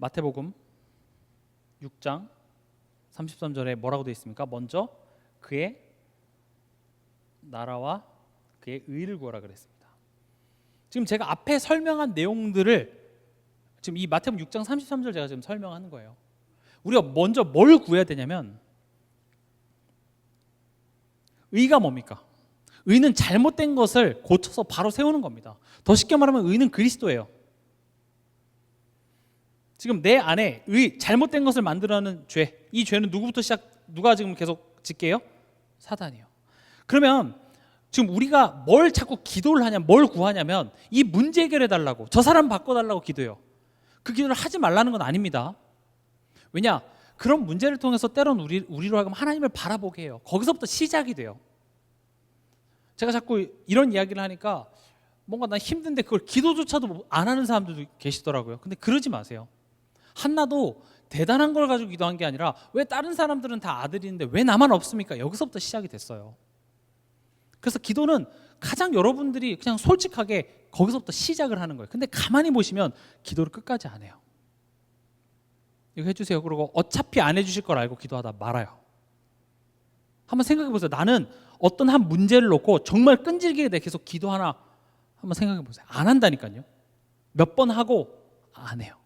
마태복음 6장 33절에 뭐라고 되어 있습니까? 먼저 그의 나라와 그의 의를 구하라 그랬습니다. 지금 제가 앞에 설명한 내용들을 지금 이 마태복음 6장 33절 제가 지금 설명하는 거예요. 우리가 먼저 뭘 구해야 되냐면 의가 뭡니까? 의는 잘못된 것을 고쳐서 바로 세우는 겁니다. 더 쉽게 말하면 의는 그리스도예요. 지금 내 안에 잘못된 것을 만들어내는 죄, 이 죄는 누가 지금 계속 짓게요? 사단이요. 그러면 지금 우리가 뭘 자꾸 기도를 하냐, 뭘 구하냐면 이 문제 해결해 달라고, 저 사람 바꿔달라고 기도해요. 그 기도를 하지 말라는 건 아닙니다. 왜냐? 그런 문제를 통해서 때론 우리로 하여금 하나님을 바라보게 해요. 거기서부터 시작이 돼요. 제가 자꾸 이런 이야기를 하니까 뭔가 난 힘든데 그걸 기도조차도 안 하는 사람들도 계시더라고요. 근데 그러지 마세요. 한나도 대단한 걸 가지고 기도한 게 아니라 왜 다른 사람들은 다 아들인데 왜 나만 없습니까? 여기서부터 시작이 됐어요. 그래서 기도는 가장 여러분들이 그냥 솔직하게 거기서부터 시작을 하는 거예요. 근데 가만히 보시면 기도를 끝까지 안 해요. 이거 해주세요. 그리고 어차피 안 해주실 걸 알고 기도하다 말아요. 한번 생각해 보세요. 나는 어떤 한 문제를 놓고 정말 끈질기게 내 계속 기도하나 한번 생각해 보세요. 안 한다니까요. 몇 번 하고 안 해요.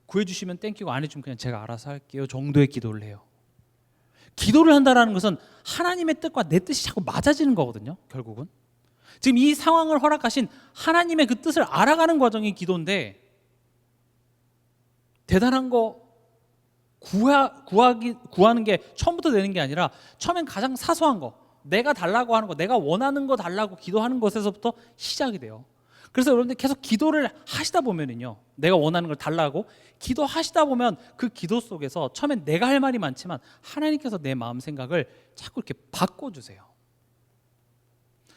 구해주시면 땡기고 안 해주면 그냥 제가 알아서 할게요 정도의 기도를 해요. 기도를 한다는 것은 하나님의 뜻과 내 뜻이 자꾸 맞아지는 거거든요. 결국은 지금 이 상황을 허락하신 하나님의 그 뜻을 알아가는 과정이 기도인데 대단한 거 구하는 게 처음부터 되는 게 아니라 처음엔 가장 사소한 거, 내가 달라고 하는 거, 내가 원하는 거 달라고 기도하는 것에서부터 시작이 돼요. 그래서 여러분들 계속 기도를 하시다 보면은요, 내가 원하는 걸 달라고 기도하시다 보면 그 기도 속에서 처음엔 내가 할 말이 많지만 하나님께서 내 마음 생각을 자꾸 이렇게 바꿔주세요.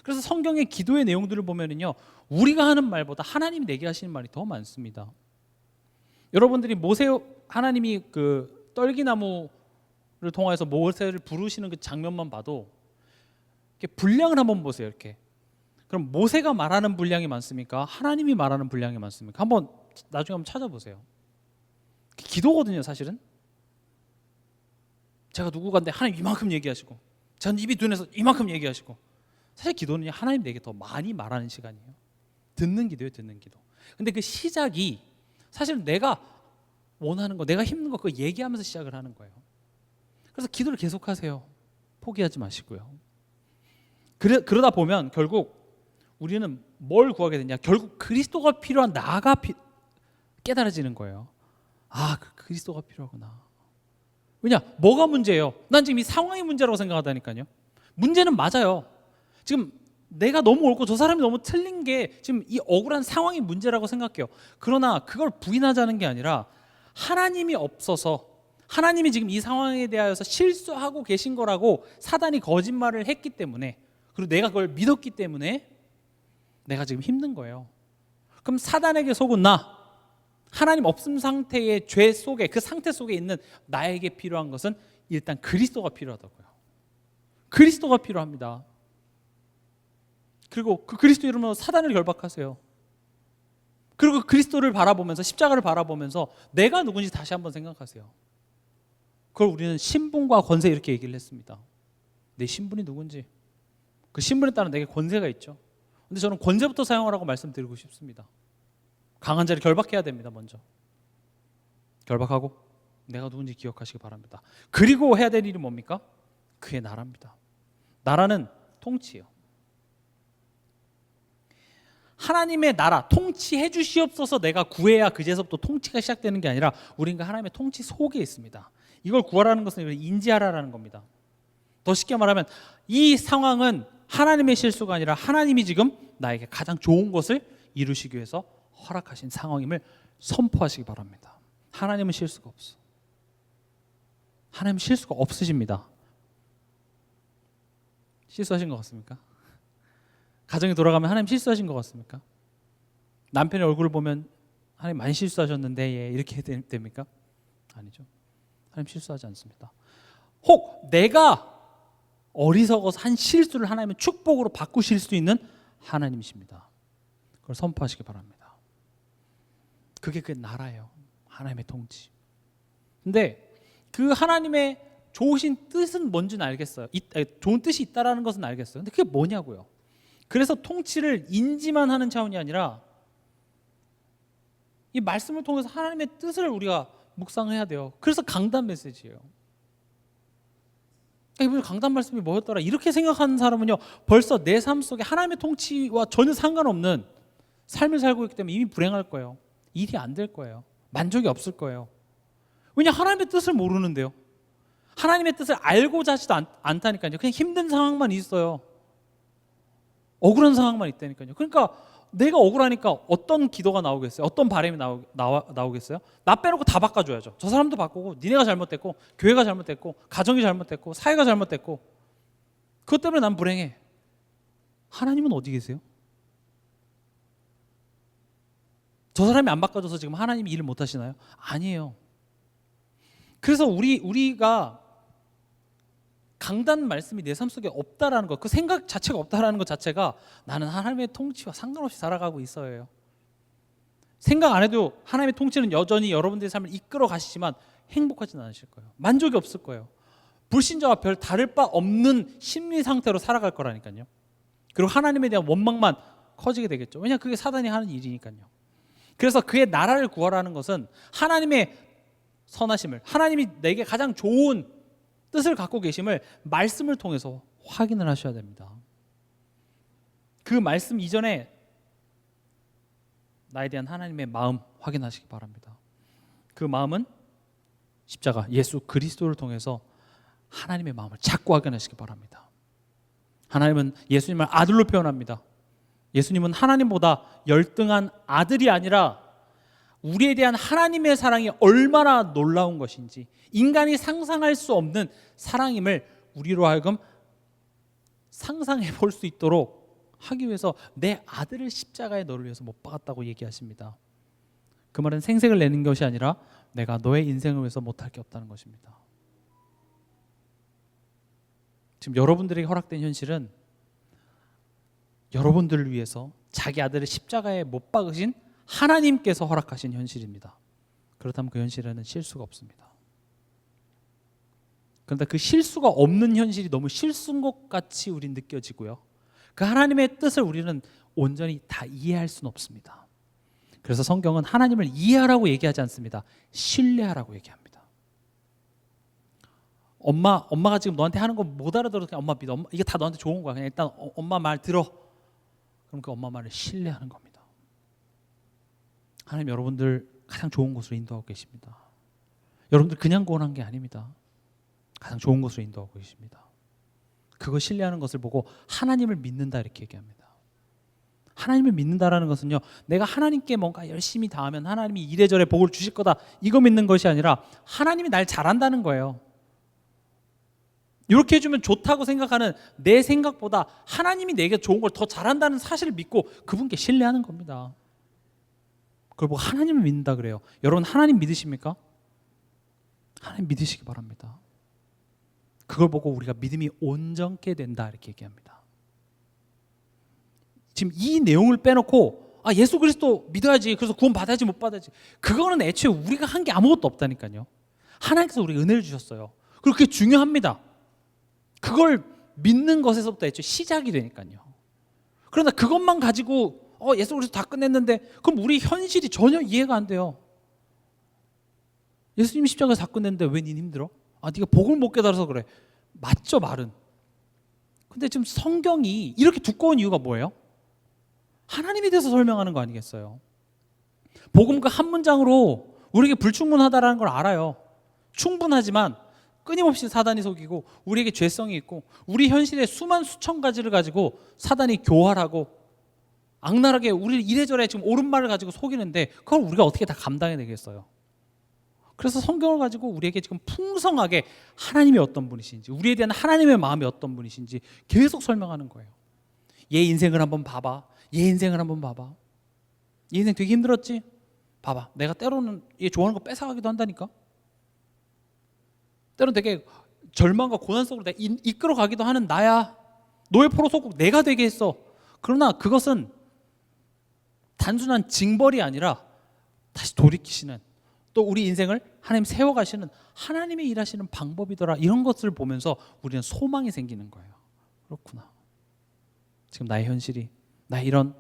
그래서 성경의 기도의 내용들을 보면은요, 우리가 하는 말보다 하나님이 내게 하시는 말이 더 많습니다. 여러분들이 하나님이 그 떨기나무를 통해서 모세를 부르시는 그 장면만 봐도 이렇게 분량을 한번 보세요. 이렇게. 그럼 모세가 말하는 분량이 많습니까? 하나님이 말하는 분량이 많습니까? 나중에 한번 찾아보세요. 기도거든요, 사실은. 제가 누구간데 하나님 이만큼 얘기하시고, 전 입이 둔해서 이만큼 얘기하시고, 사실 기도는 하나님 내게 더 많이 말하는 시간이에요. 듣는 기도예요, 듣는 기도. 근데 그 시작이 사실은 내가 원하는 거, 내가 힘든 거 그거 얘기하면서 시작을 하는 거예요. 그래서 기도를 계속하세요. 포기하지 마시고요. 그러다 보면 결국 우리는 뭘 구하게 되냐? 결국 그리스도가 필요한 나가 깨달아지는 거예요. 아, 그리스도가 필요하구나. 왜냐? 뭐가 문제예요? 난 지금 이 상황이 문제라고 생각하다니까요. 문제는 맞아요. 지금 내가 너무 옳고 저 사람이 너무 틀린 게 지금 이 억울한 상황이 문제라고 생각해요. 그러나 그걸 부인하자는 게 아니라 하나님이 없어서, 하나님이 지금 이 상황에 대하여서 실수하고 계신 거라고 사단이 거짓말을 했기 때문에, 그리고 내가 그걸 믿었기 때문에 내가 지금 힘든 거예요. 그럼 사단에게 속은 나, 하나님 없음 상태의 죄 속에, 그 상태 속에 있는 나에게 필요한 것은 일단 그리스도가 필요하다고요. 그리스도가 필요합니다. 그리고 그 그리스도 이름으로 사단을 결박하세요. 그리고 그리스도를 바라보면서, 십자가를 바라보면서 내가 누군지 다시 한번 생각하세요. 그걸 우리는 신분과 권세, 이렇게 얘기를 했습니다. 내 신분이 누군지, 그 신분에 따른 내게 권세가 있죠. 근데 저는 권세부터 사용하라고 말씀드리고 싶습니다. 강한 자를 결박해야 됩니다. 먼저 결박하고 내가 누군지 기억하시기 바랍니다. 그리고 해야 될 일이 뭡니까? 그의 나라입니다. 나라는 통치예요. 하나님의 나라, 통치해 주시옵소서 내가 구해야 그제서부터 통치가 시작되는 게 아니라 우리는 하나님의 통치 속에 있습니다. 이걸 구하라는 것은 인지하라는 겁니다. 더 쉽게 말하면 이 상황은 하나님의 실수가 아니라 하나님이 지금 나에게 가장 좋은 것을 이루시기 위해서 허락하신 상황임을 선포하시기 바랍니다. 하나님은 실수가 없어. 하나님은 실수가 없으십니다. 실수하신 것 같습니까? 가정이 돌아가면 하나님 실수하신 것 같습니까? 남편의 얼굴을 보면 하나님 많이 실수하셨는데 예, 이렇게 됩니까? 아니죠. 하나님 실수하지 않습니다. 혹 내가 어리석어서 한 실수를 하나님은 축복으로 바꾸실 수 있는 하나님이십니다. 그걸 선포하시기 바랍니다. 그게 그 나라예요. 하나님의 통치. 근데 그 하나님의 좋으신 뜻은 뭔지는 알겠어요. 좋은 뜻이 있다라는 것은 알겠어요. 근데 그게 뭐냐고요. 그래서 통치를 인지만 하는 차원이 아니라 이 말씀을 통해서 하나님의 뜻을 우리가 묵상해야 돼요. 그래서 강단 메시지예요. 이번 강단 말씀이 뭐였더라 이렇게 생각하는 사람은요, 벌써 내 삶 속에 하나님의 통치와 전혀 상관없는 삶을 살고 있기 때문에 이미 불행할 거예요. 일이 안 될 거예요. 만족이 없을 거예요. 왜냐? 하나님의 뜻을 모르는데요. 하나님의 뜻을 알고자 하지도 않다니까요. 그냥 힘든 상황만 있어요. 억울한 상황만 있다니까요. 그러니까 내가 억울하니까 어떤 기도가 나오겠어요? 어떤 바람이 나오겠어요? 나 빼놓고 다 바꿔줘야죠. 저 사람도 바꾸고, 니네가 잘못됐고, 교회가 잘못됐고, 가정이 잘못됐고, 사회가 잘못됐고, 그것 때문에 난 불행해. 하나님은 어디 계세요? 저 사람이 안 바꿔줘서 지금 하나님이 일을 못 하시나요? 아니에요. 그래서 우리가 강단 말씀이 내 삶 속에 없다라는 것, 그 생각 자체가 없다라는 것 자체가 나는 하나님의 통치와 상관없이 살아가고 있어요. 생각 안 해도 하나님의 통치는 여전히 여러분들의 삶을 이끌어 가시지만 행복하지는 않으실 거예요. 만족이 없을 거예요. 불신자와 별 다를 바 없는 심리 상태로 살아갈 거라니까요. 그리고 하나님에 대한 원망만 커지게 되겠죠. 왜냐? 그게 사단이 하는 일이니까요. 그래서 그의 나라를 구하라는 것은 하나님의 선하심을, 하나님이 내게 가장 좋은 뜻을 갖고 계심을 말씀을 통해서 확인을 하셔야 됩니다. 그 말씀 이전에 나에 대한 하나님의 마음 확인하시기 바랍니다. 그 마음은 십자가 예수 그리스도를 통해서 하나님의 마음을 자꾸 확인하시기 바랍니다. 하나님은 예수님을 아들로 표현합니다. 예수님은 하나님보다 열등한 아들이 아니라 우리에 대한 하나님의 사랑이 얼마나 놀라운 것인지, 인간이 상상할 수 없는 사랑임을 우리로 하여금 상상해 볼 수 있도록 하기 위해서 내 아들을 십자가에 너를 위해서 못 박았다고 얘기하십니다. 그 말은 생색을 내는 것이 아니라 내가 너의 인생을 위해서 못할 게 없다는 것입니다. 지금 여러분들에게 허락된 현실은 여러분들을 위해서 자기 아들을 십자가에 못 박으신 하나님께서 허락하신 현실입니다. 그렇다면 그 현실에는 실수가 없습니다. 그런데 그 실수가 없는 현실이 너무 실수인 것 같이 우린 느껴지고요. 그 하나님의 뜻을 우리는 온전히 다 이해할 수는 없습니다. 그래서 성경은 하나님을 이해하라고 얘기하지 않습니다. 신뢰하라고 얘기합니다. 엄마가 지금 너한테 하는 거 못 알아들어도 그냥 엄마 믿어. 이게 다 너한테 좋은 거야. 그냥 일단 엄마 말 들어. 그럼 그 엄마 말을 신뢰하는 겁니다. 하나님 여러분들 가장 좋은 곳으로 인도하고 계십니다. 여러분들 그냥 구원한 게 아닙니다. 가장 좋은 곳으로 인도하고 계십니다. 그거 신뢰하는 것을 보고 하나님을 믿는다 이렇게 얘기합니다. 하나님을 믿는다라는 것은요, 내가 하나님께 뭔가 열심히 다하면 하나님이 이래저래 복을 주실 거다 이거 믿는 것이 아니라 하나님이 날 잘한다는 거예요. 이렇게 해주면 좋다고 생각하는 내 생각보다 하나님이 내게 좋은 걸 더 잘한다는 사실을 믿고 그분께 신뢰하는 겁니다. 그걸 보고 하나님을 믿는다 그래요. 여러분 하나님 믿으십니까? 하나님 믿으시기 바랍니다. 그걸 보고 우리가 믿음이 온전케 된다 이렇게 얘기합니다. 지금 이 내용을 빼놓고 예수 그리스도 믿어야지, 그래서 구원 받아야지 못 받아야지, 그거는 애초에 우리가 한 게 아무것도 없다니까요. 하나님께서 우리에게 은혜를 주셨어요. 그리고 그게 중요합니다. 그걸 믿는 것에서부터 애초에 시작이 되니까요. 그러나 그것만 가지고 예수 그리스도 다 끝냈는데 그럼 우리 현실이 전혀 이해가 안 돼요. 예수님 십자가에서 다 끝냈는데 왜 닌 힘들어? 네가 복을 못 깨달아서 그래. 맞죠, 말은. 근데 지금 성경이 이렇게 두꺼운 이유가 뭐예요? 하나님에 대해서 설명하는 거 아니겠어요? 복음 그 한 문장으로 우리에게 불충분하다는 걸 알아요. 충분하지만 끊임없이 사단이 속이고 우리에게 죄성이 있고 우리 현실에 수천 가지를 가지고 사단이 교활하고 악랄하게 우리를 이래저래 지금 옳은 말을 가지고 속이는데 그걸 우리가 어떻게 다 감당해내겠어요? 그래서 성경을 가지고 우리에게 지금 풍성하게 하나님이 어떤 분이신지, 우리에 대한 하나님의 마음이 어떤 분이신지 계속 설명하는 거예요. 얘 인생을 한번 봐봐. 얘 인생을 한번 봐봐. 얘 인생 되게 힘들었지? 봐봐. 내가 때로는 얘 좋아하는 거 뺏어가기도 한다니까. 때로는 되게 절망과 고난 속으로 내가 이끌어가기도 하는 나야. 너의 포로 속국 내가 되게 했어. 그러나 그것은 단순한 징벌이 아니라 다시 돌이키시는, 또 우리 인생을 하나님 세워가시는 하나님의 일하시는 방법이더라. 이런 것을 보면서 우리는 소망이 생기는 거예요. 그렇구나. 지금 나의 현실이, 나의 이런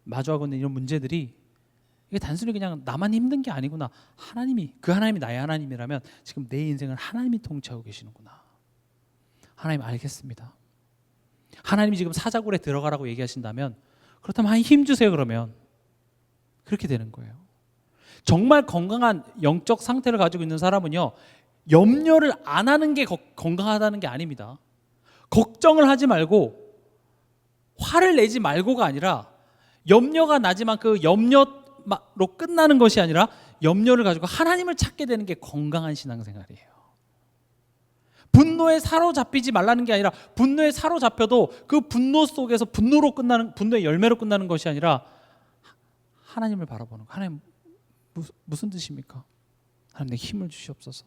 마주하고 있는 이런 문제들이 이게 단순히 그냥 나만 힘든 게 아니구나. 그 하나님이 나의 하나님이라면 지금 내 인생을 하나님이 통치하고 계시는구나. 하나님 알겠습니다. 하나님이 지금 사자굴에 들어가라고 얘기하신다면, 그렇다면 하나님 힘 주세요. 그러면 그렇게 되는 거예요. 정말 건강한 영적 상태를 가지고 있는 사람은요, 염려를 안 하는 게 건강하다는 게 아닙니다. 걱정을 하지 말고 화를 내지 말고가 아니라, 염려가 나지만 그 염려로 끝나는 것이 아니라 염려를 가지고 하나님을 찾게 되는 게 건강한 신앙생활이에요. 분노에 사로잡히지 말라는 게 아니라, 분노에 사로잡혀도 그 분노 속에서 분노의 열매로 끝나는 것이 아니라 하나님을 바라보는 거. 하나님 무슨 뜻입니까? 하나님 내 힘을 주시옵소서.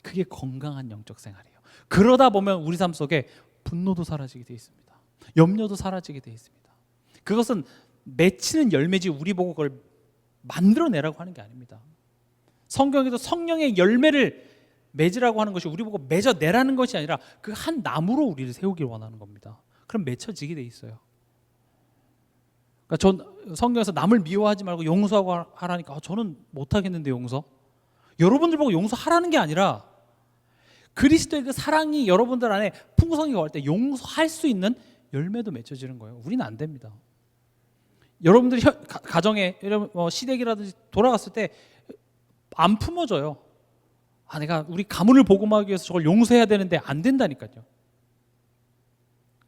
그게 건강한 영적 생활이에요. 그러다 보면 우리 삶 속에 분노도 사라지게 되어 있습니다. 염려도 사라지게 되어 있습니다. 그것은 맺히는 열매지 우리 보고 그걸 만들어내라고 하는 게 아닙니다. 성경에도 성령의 열매를 맺으라고 하는 것이 우리 보고 맺어내라는 것이 아니라 그 한 나무로 우리를 세우길 원하는 겁니다. 그럼 맺혀지게 돼 있어요. 그러니까 전 성경에서 남을 미워하지 말고 용서하고 하라니까 저는 못하겠는데 용서? 여러분들 보고 용서하라는 게 아니라 그리스도의 그 사랑이 여러분들 안에 풍성히 거할 때 용서할 수 있는 열매도 맺혀지는 거예요. 우리는 안 됩니다. 여러분들이 가정에 시댁이라든지 돌아갔을 때 안 품어져요. 내가 우리 가문을 복음하기 위해서 저걸 용서해야 되는데 안 된다니까요.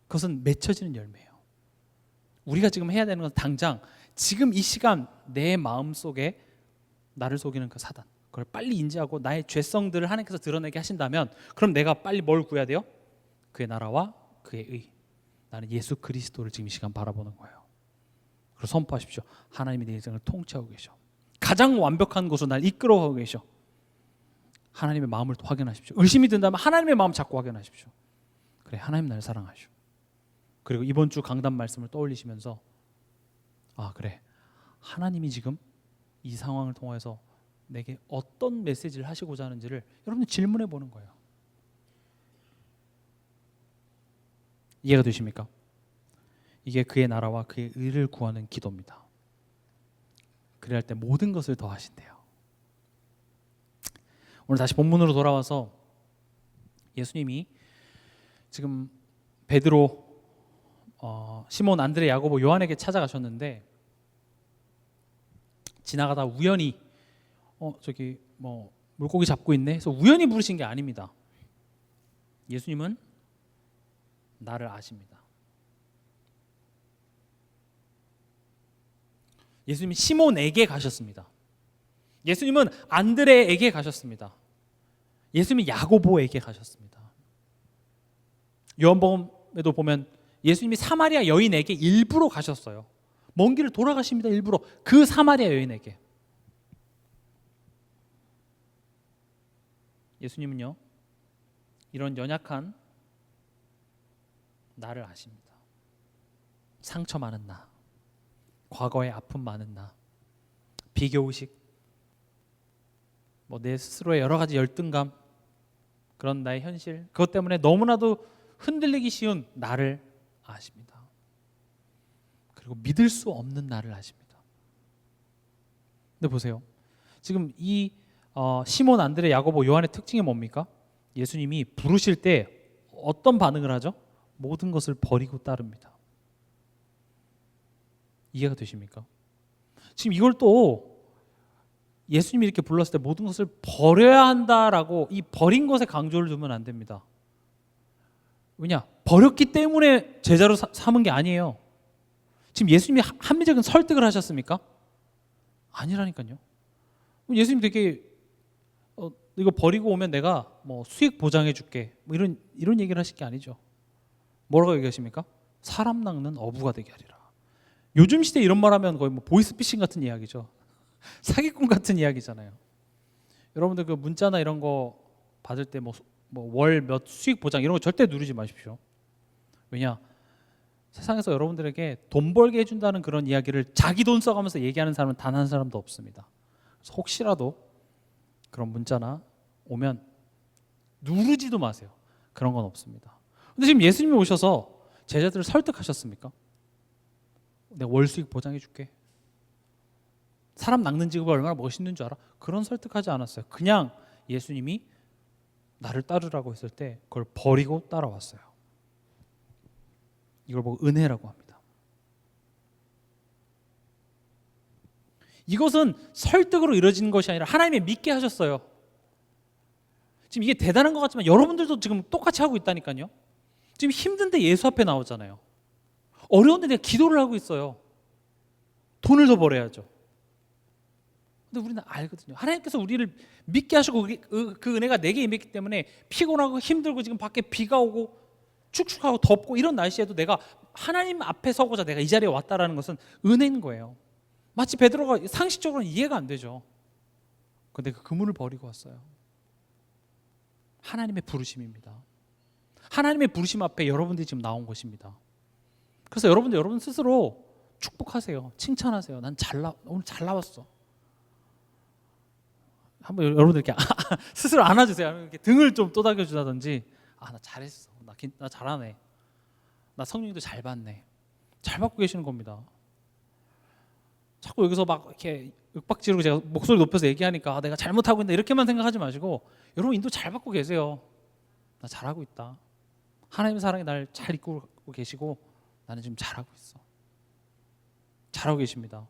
그것은 맺혀지는 열매예요. 우리가 지금 해야 되는 건 당장 지금 이 시간 내 마음속에 나를 속이는 그 사단, 그걸 빨리 인지하고 나의 죄성들을 하나님께서 드러내게 하신다면, 그럼 내가 빨리 뭘 구해야 돼요? 그의 나라와 그의 의. 나는 예수 그리스도를 지금 이 시간 바라보는 거예요. 그리고 선포하십시오. 하나님이 내 인생을 통치하고 계셔. 가장 완벽한 곳으로 날 이끌어가고 계셔. 하나님의 마음을 확인하십시오. 의심이 든다면 하나님의 마음 자꾸 확인하십시오. 그래, 하나님 나를 사랑하시오. 그리고 이번 주 강단 말씀을 떠올리시면서 그래, 하나님이 지금 이 상황을 통해서 내게 어떤 메시지를 하시고자 하는지를 여러분 질문해 보는 거예요. 이해가 되십니까? 이게 그의 나라와 그의 의를 구하는 기도입니다. 그래야 할 때 모든 것을 더 하신대요. 오늘 다시 본문으로 돌아와서 예수님이 지금 베드로, 시몬, 안드레, 야고보, 요한에게 찾아가셨는데 지나가다 우연히 저기 뭐 물고기 잡고 있네 그래서 우연히 부르신 게 아닙니다. 예수님은 나를 아십니다. 예수님이 시몬에게 가셨습니다. 예수님은 안드레에게 가셨습니다. 예수님이 야고보에게 가셨습니다. 요한복음에도 보면 예수님이 사마리아 여인에게 일부러 가셨어요. 먼 길을 돌아가십니다. 일부러 그 사마리아 여인에게. 예수님은요 이런 연약한 나를 아십니다. 상처 많은 나, 과거에 아픔 많은 나, 비교의식, 내 스스로의 여러 가지 열등감, 그런 나의 현실, 그것 때문에 너무나도 흔들리기 쉬운 나를 아십니다. 그리고 믿을 수 없는 나를 아십니다. 근데 보세요. 지금 이 시몬, 안드레, 야고보, 요한의 특징이 뭡니까? 예수님이 부르실 때 어떤 반응을 하죠? 모든 것을 버리고 따릅니다. 이해가 되십니까? 지금 이걸 또 예수님이 이렇게 불렀을 때 모든 것을 버려야 한다라고 이 버린 것에 강조를 두면 안 됩니다. 왜냐? 버렸기 때문에 제자로 삼은 게 아니에요. 지금 예수님이 합리적인 설득을 하셨습니까? 아니라니까요. 예수님 되게 이거 버리고 오면 내가 수익 보장해 줄게 이런 얘기를 하실 게 아니죠. 뭐라고 얘기하십니까? 사람 낚는 어부가 되게 하리라. 요즘 시대에 이런 말 하면 거의 보이스피싱 같은 이야기죠. 사기꾼 같은 이야기잖아요. 여러분들 그 문자나 이런 거 받을 때 월 몇 수익 보장 이런 거 절대 누르지 마십시오. 왜냐? 세상에서 여러분들에게 돈 벌게 해준다는 그런 이야기를 자기 돈 써가면서 얘기하는 사람은 단 한 사람도 없습니다. 그래서 혹시라도 그런 문자나 오면 누르지도 마세요. 그런 건 없습니다. 근데 지금 예수님이 오셔서 제자들을 설득하셨습니까? 내가 월 수익 보장해 줄게. 사람 낚는 직업이 얼마나 멋있는 줄 알아? 그런 설득하지 않았어요. 그냥 예수님이 나를 따르라고 했을 때 그걸 버리고 따라왔어요. 이걸 보고 은혜라고 합니다. 이것은 설득으로 이루어지는 것이 아니라 하나님이 믿게 하셨어요. 지금 이게 대단한 것 같지만 여러분들도 지금 똑같이 하고 있다니까요. 지금 힘든데 예수 앞에 나오잖아요. 어려운데 내가 기도를 하고 있어요. 돈을 더 벌어야죠. 근데 우리는 알거든요. 하나님께서 우리를 믿게 하시고 그 은혜가 내게 임했기 때문에 피곤하고 힘들고 지금 밖에 비가 오고 축축하고 덥고 이런 날씨에도 내가 하나님 앞에 서고자 내가 이 자리에 왔다라는 것은 은혜인 거예요. 마치 베드로가 상식적으로는 이해가 안 되죠. 근데 그 그물을 버리고 왔어요. 하나님의 부르심입니다. 하나님의 부르심 앞에 여러분들이 지금 나온 것입니다. 그래서 여러분 스스로 축복하세요. 칭찬하세요. 오늘 잘 나왔어. 한번 여러분들 이렇게 스스로 안아주세요. 이렇게 등을 좀 또닥여주다든지, 나 잘했어. 나 잘하네. 나 성령도 잘 받네. 잘 받고 계시는 겁니다. 자꾸 여기서 막 이렇게 윽박지르고 제가 목소리 높여서 얘기하니까 내가 잘못하고 있다 이렇게만 생각하지 마시고, 여러분 인도 잘 받고 계세요. 나 잘하고 있다. 하나님의 사랑이 날 잘 이끌고 계시고 나는 지금 잘하고 있어. 잘하고 계십니다.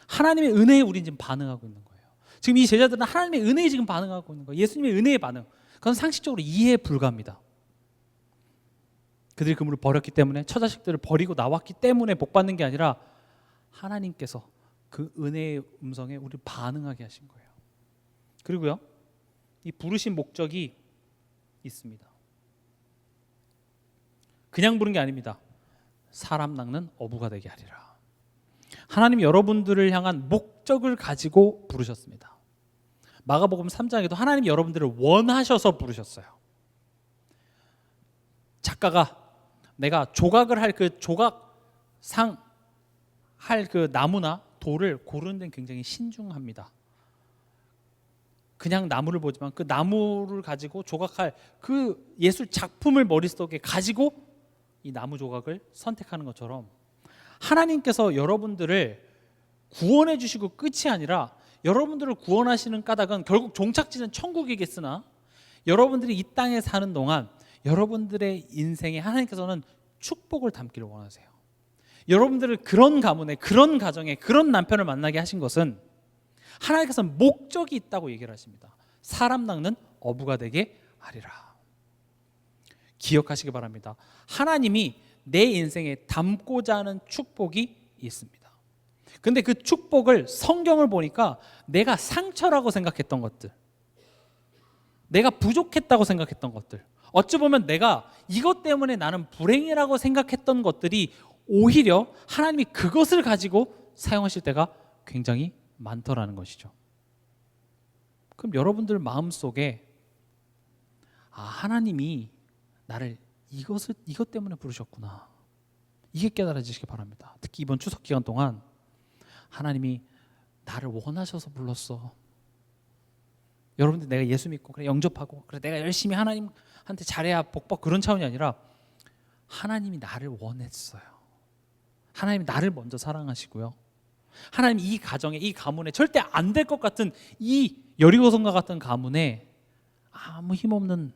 하나님의 은혜에 우린 지금 반응하고 있는 거예요. 지금 이 제자들은 하나님의 은혜에 지금 반응하고 있는 거예요. 예수님의 은혜의 반응. 그건 상식적으로 이해에 불과합니다. 그들이 그물을 버렸기 때문에, 처자식들을 버리고 나왔기 때문에 복 받는 게 아니라 하나님께서 그 은혜의 음성에 우리를 반응하게 하신 거예요. 그리고요, 이 부르신 목적이 있습니다. 그냥 부른 게 아닙니다. 사람 낚는 어부가 되게 하리라. 하나님이 여러분들을 향한 목적을 가지고 부르셨습니다. 마가복음 3장에도 하나님이 여러분들을 원하셔서 부르셨어요. 작가가 내가 조각을 할 그 조각상 할 그 나무나 돌을 고르는 데는 굉장히 신중합니다. 그냥 나무를 보지만 그 나무를 가지고 조각할 그 예술 작품을 머릿속에 가지고 이 나무 조각을 선택하는 것처럼, 하나님께서 여러분들을 구원해 주시고 끝이 아니라 여러분들을 구원하시는 까닭은 결국 종착지는 천국이겠으나 여러분들이 이 땅에 사는 동안 여러분들의 인생에 하나님께서는 축복을 담기를 원하세요. 여러분들을 그런 가문에, 그런 가정에, 그런 남편을 만나게 하신 것은 하나님께서는 목적이 있다고 얘기를 하십니다. 사람 낚는 어부가 되게 하리라. 기억하시기 바랍니다. 하나님이 내 인생에 담고자 하는 축복이 있습니다. 근데 그 축복을 성경을 보니까 내가 상처라고 생각했던 것들, 내가 부족했다고 생각했던 것들, 어찌 보면 내가 이것 때문에 나는 불행이라고 생각했던 것들이 오히려 하나님이 그것을 가지고 사용하실 때가 굉장히 많더라는 것이죠. 그럼 여러분들 마음속에 하나님이 나를 이것 때문에 부르셨구나, 이게 깨달아지시기 바랍니다. 특히 이번 추석 기간 동안 하나님이 나를 원하셔서 불렀어. 여러분들 내가 예수 믿고 그래 영접하고 그래 내가 열심히 하나님한테 잘해야 복받고 그런 차원이 아니라 하나님이 나를 원했어요. 하나님이 나를 먼저 사랑하시고요. 하나님 이 가정에, 이 가문에 절대 안 될 것 같은 이 여리고성과 같은 가문에 아무 힘없는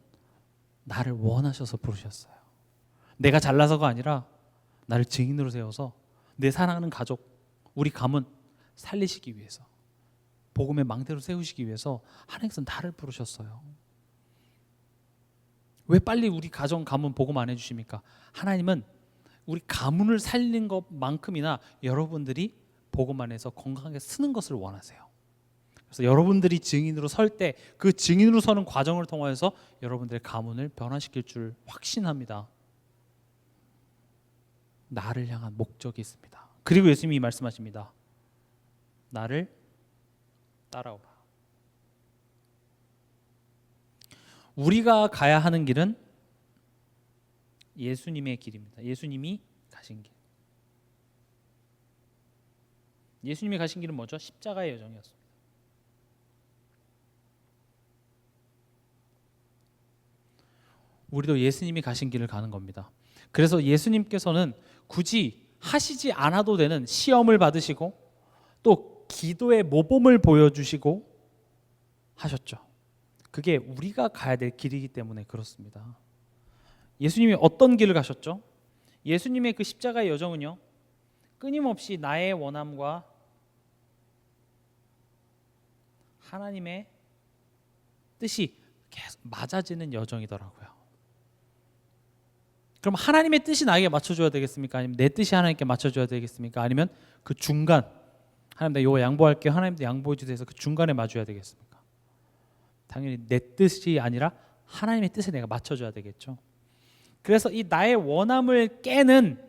나를 원하셔서 부르셨어요. 내가 잘나서가 아니라 나를 증인으로 세워서 내 사랑하는 가족, 우리 가문 살리시기 위해서, 복음의 망대로 세우시기 위해서 하나님께서 나를 부르셨어요. 왜 빨리 우리 가정, 가문 복음 안 해주십니까? 하나님은 우리 가문을 살린 것만큼이나 여러분들이 복음 안에서 건강하게 쓰는 것을 원하세요. 그래서 여러분들이 증인으로 설 때 그 증인으로 서는 과정을 통해서 여러분들의 가문을 변화시킬 줄 확신합니다. 나를 향한 목적이 있습니다. 그리고 예수님이 말씀하십니다. 나를 따라오라. 우리가 가야 하는 길은 예수님의 길입니다. 예수님이 가신 길. 예수님이 가신 길은 뭐죠? 십자가의 여정이었습니다. 우리도 예수님이 가신 길을 가는 겁니다. 그래서 예수님께서는 굳이 하시지 않아도 되는 시험을 받으시고 또 기도의 모범을 보여주시고 하셨죠. 그게 우리가 가야 될 길이기 때문에 그렇습니다. 예수님이 어떤 길을 가셨죠? 예수님의 그 십자가의 여정은요, 끊임없이 나의 원함과 하나님의 뜻이 계속 맞아지는 여정이더라고요. 그럼 하나님의 뜻이 나에게 맞춰줘야 되겠습니까? 아니면 내 뜻이 하나님께 맞춰줘야 되겠습니까? 아니면 그 중간, 하나님 나 이거 양보할게요, 하나님도 양보해 주세요 해서 그 중간에 맞춰야 되겠습니까? 당연히 내 뜻이 아니라 하나님의 뜻에 내가 맞춰줘야 되겠죠. 그래서 이 나의 원함을 깨는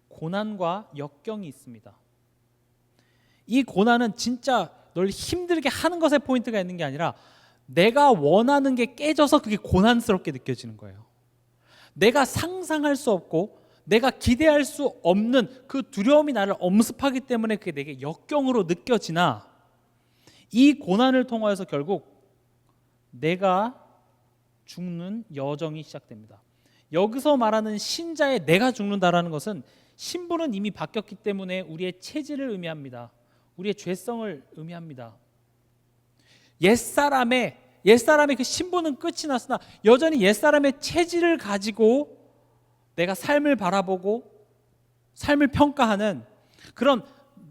고난과 역경이 있습니다. 이 고난은 진짜 널 힘들게 하는 것에 포인트가 있는 게 아니라 내가 원하는 게 깨져서 그게 고난스럽게 느껴지는 거예요. 내가 상상할 수 없고 내가 기대할 수 없는 그 두려움이 나를 엄습하기 때문에 그게 내게 역경으로 느껴지나, 이 고난을 통하여서 결국 내가 죽는 여정이 시작됩니다. 여기서 말하는 신자의 내가 죽는다라는 것은 신분은 이미 바뀌었기 때문에 우리의 체질을 의미합니다. 우리의 죄성을 의미합니다. 옛사람의 그 신분은 끝이 났으나 여전히 옛사람의 체질을 가지고 내가 삶을 바라보고 삶을 평가하는 그런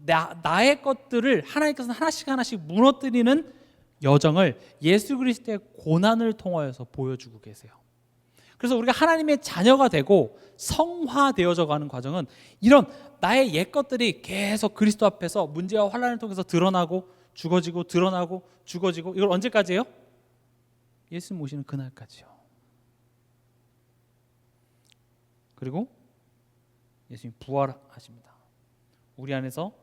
나의 것들을 하나님께서는 하나씩 무너뜨리는 여정을 예수 그리스도의 고난을 통하여서 보여주고 계세요. 그래서 우리가 하나님의 자녀가 되고 성화되어져 가는 과정은 이런 나의 옛 것들이 계속 그리스도 앞에서 문제와 환난을 통해서 드러나고 죽어지고 드러나고 죽어지고, 이걸 언제까지예요? 예수 모시는 그날까지요. 그리고 예수님 부활하십니다. 우리 안에서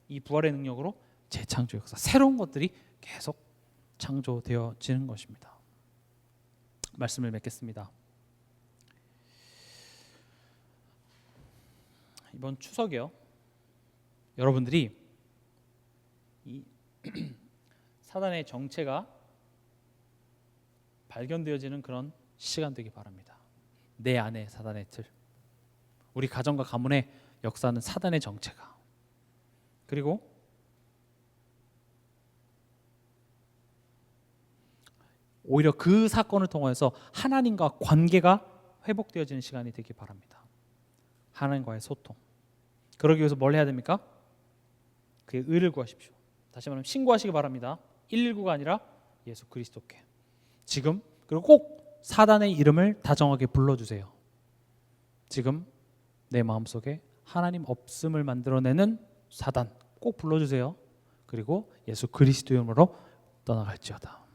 이 부활의 능력으로 재창조 역사, 새로운 것들이 계속 창조되어지는 것입니다. 말씀을 맺겠습니다. 이번 추석이요, 여러분들이 이 사단의 정체가 발견되어지는 그런 시간 되기 바랍니다. 내 안에 사단의 틀, 우리 가정과 가문의 역사는 사단의 정체가, 그리고 오히려 그 사건을 통해서 하나님과 관계가 회복되어지는 시간이 되길 바랍니다. 하나님과의 소통. 그러기 위해서 뭘 해야 됩니까? 그의 의를 구하십시오. 다시 말하면 신고하시기 바랍니다. 119가 아니라 예수 그리스도께. 지금 그리고 꼭 사단의 이름을 다정하게 불러주세요. 지금 내 마음속에 하나님 없음을 만들어내는 사단 꼭 불러주세요. 그리고 예수 그리스도 이름으로 떠나갈지어다.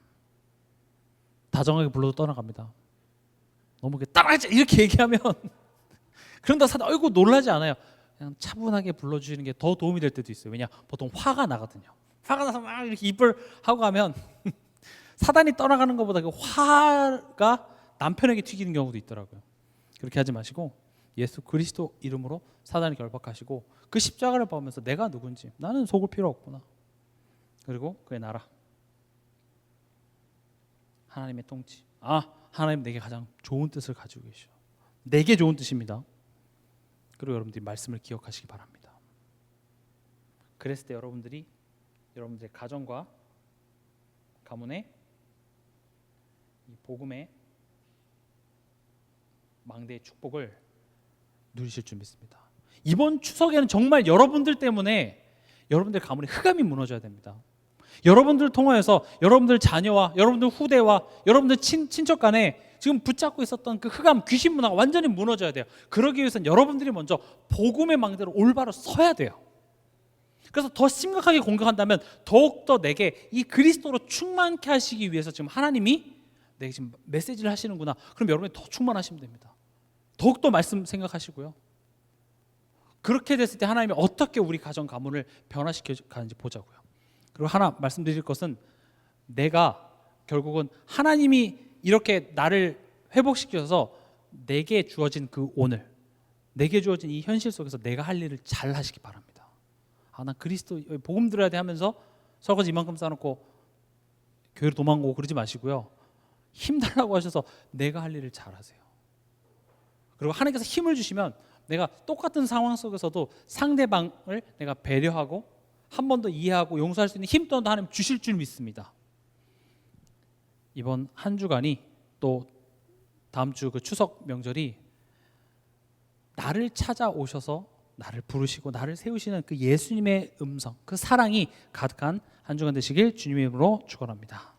다정하게 불러도 떠나갑니다. 너무 따라가자 이렇게 얘기하면 그런다 사단 아이고 놀라지 않아요. 그냥 차분하게 불러주시는 게 더 도움이 될 때도 있어요. 왜냐? 보통 화가 나거든요. 화가 나서 막 이렇게 입을 하고 가면 사단이 떠나가는 것보다 그 화가 남편에게 튀기는 경우도 있더라고요. 그렇게 하지 마시고 예수 그리스도 이름으로 사단을 결박하시고 그 십자가를 보면서 내가 누군지 나는 속을 필요 없구나. 그리고 그의 나라 하나님의 통치. 하나님 내게 가장 좋은 뜻을 가지고 계셔. 내게 좋은 뜻입니다. 그리고 여러분들이 말씀을 기억하시기 바랍니다. 그랬을 때 여러분들의 가정과 가문의 이 복음의 망대의 축복을 누리실 줄 믿습니다. 이번 추석에는 정말 여러분들 때문에 여러분들 가문의 흑암이 무너져야 됩니다. 여러분들을 통하여서 여러분들 자녀와 여러분들 후대와 여러분들 친척 간에 지금 붙잡고 있었던 그 흑암 귀신 문화가 완전히 무너져야 돼요. 그러기 위해서는 여러분들이 먼저 복음의 망대로 올바로 서야 돼요. 그래서 더 심각하게 공격한다면 더욱더 내게 이 그리스도로 충만케 하시기 위해서 지금 하나님이 내게 지금 메시지를 하시는구나. 그럼 여러분이 더 충만하시면 됩니다. 더욱더 말씀 생각하시고요. 그렇게 됐을 때 하나님이 어떻게 우리 가정 가문을 변화시켜 가는지 보자고요. 그리고 하나 말씀드릴 것은 내가 결국은 하나님이 이렇게 나를 회복시켜서 내게 주어진 그 오늘, 내게 주어진 이 현실 속에서 내가 할 일을 잘 하시기 바랍니다. 난 그리스도 복음 들어야 돼 하면서 설거지 이만큼 싸놓고 교회로 도망가고 그러지 마시고요. 힘 달라고 하셔서 내가 할 일을 잘 하세요. 그리고 하나님께서 힘을 주시면 내가 똑같은 상황 속에서도 상대방을 내가 배려하고 한 번 더 이해하고 용서할 수 있는 힘 또한 하나님 주실 줄 믿습니다. 이번 한 주간이 또 다음 주 그 추석 명절이 나를 찾아오셔서 나를 부르시고 나를 세우시는 그 예수님의 음성, 그 사랑이 가득한 한 주간 되시길 주님의 이름으로 축원합니다.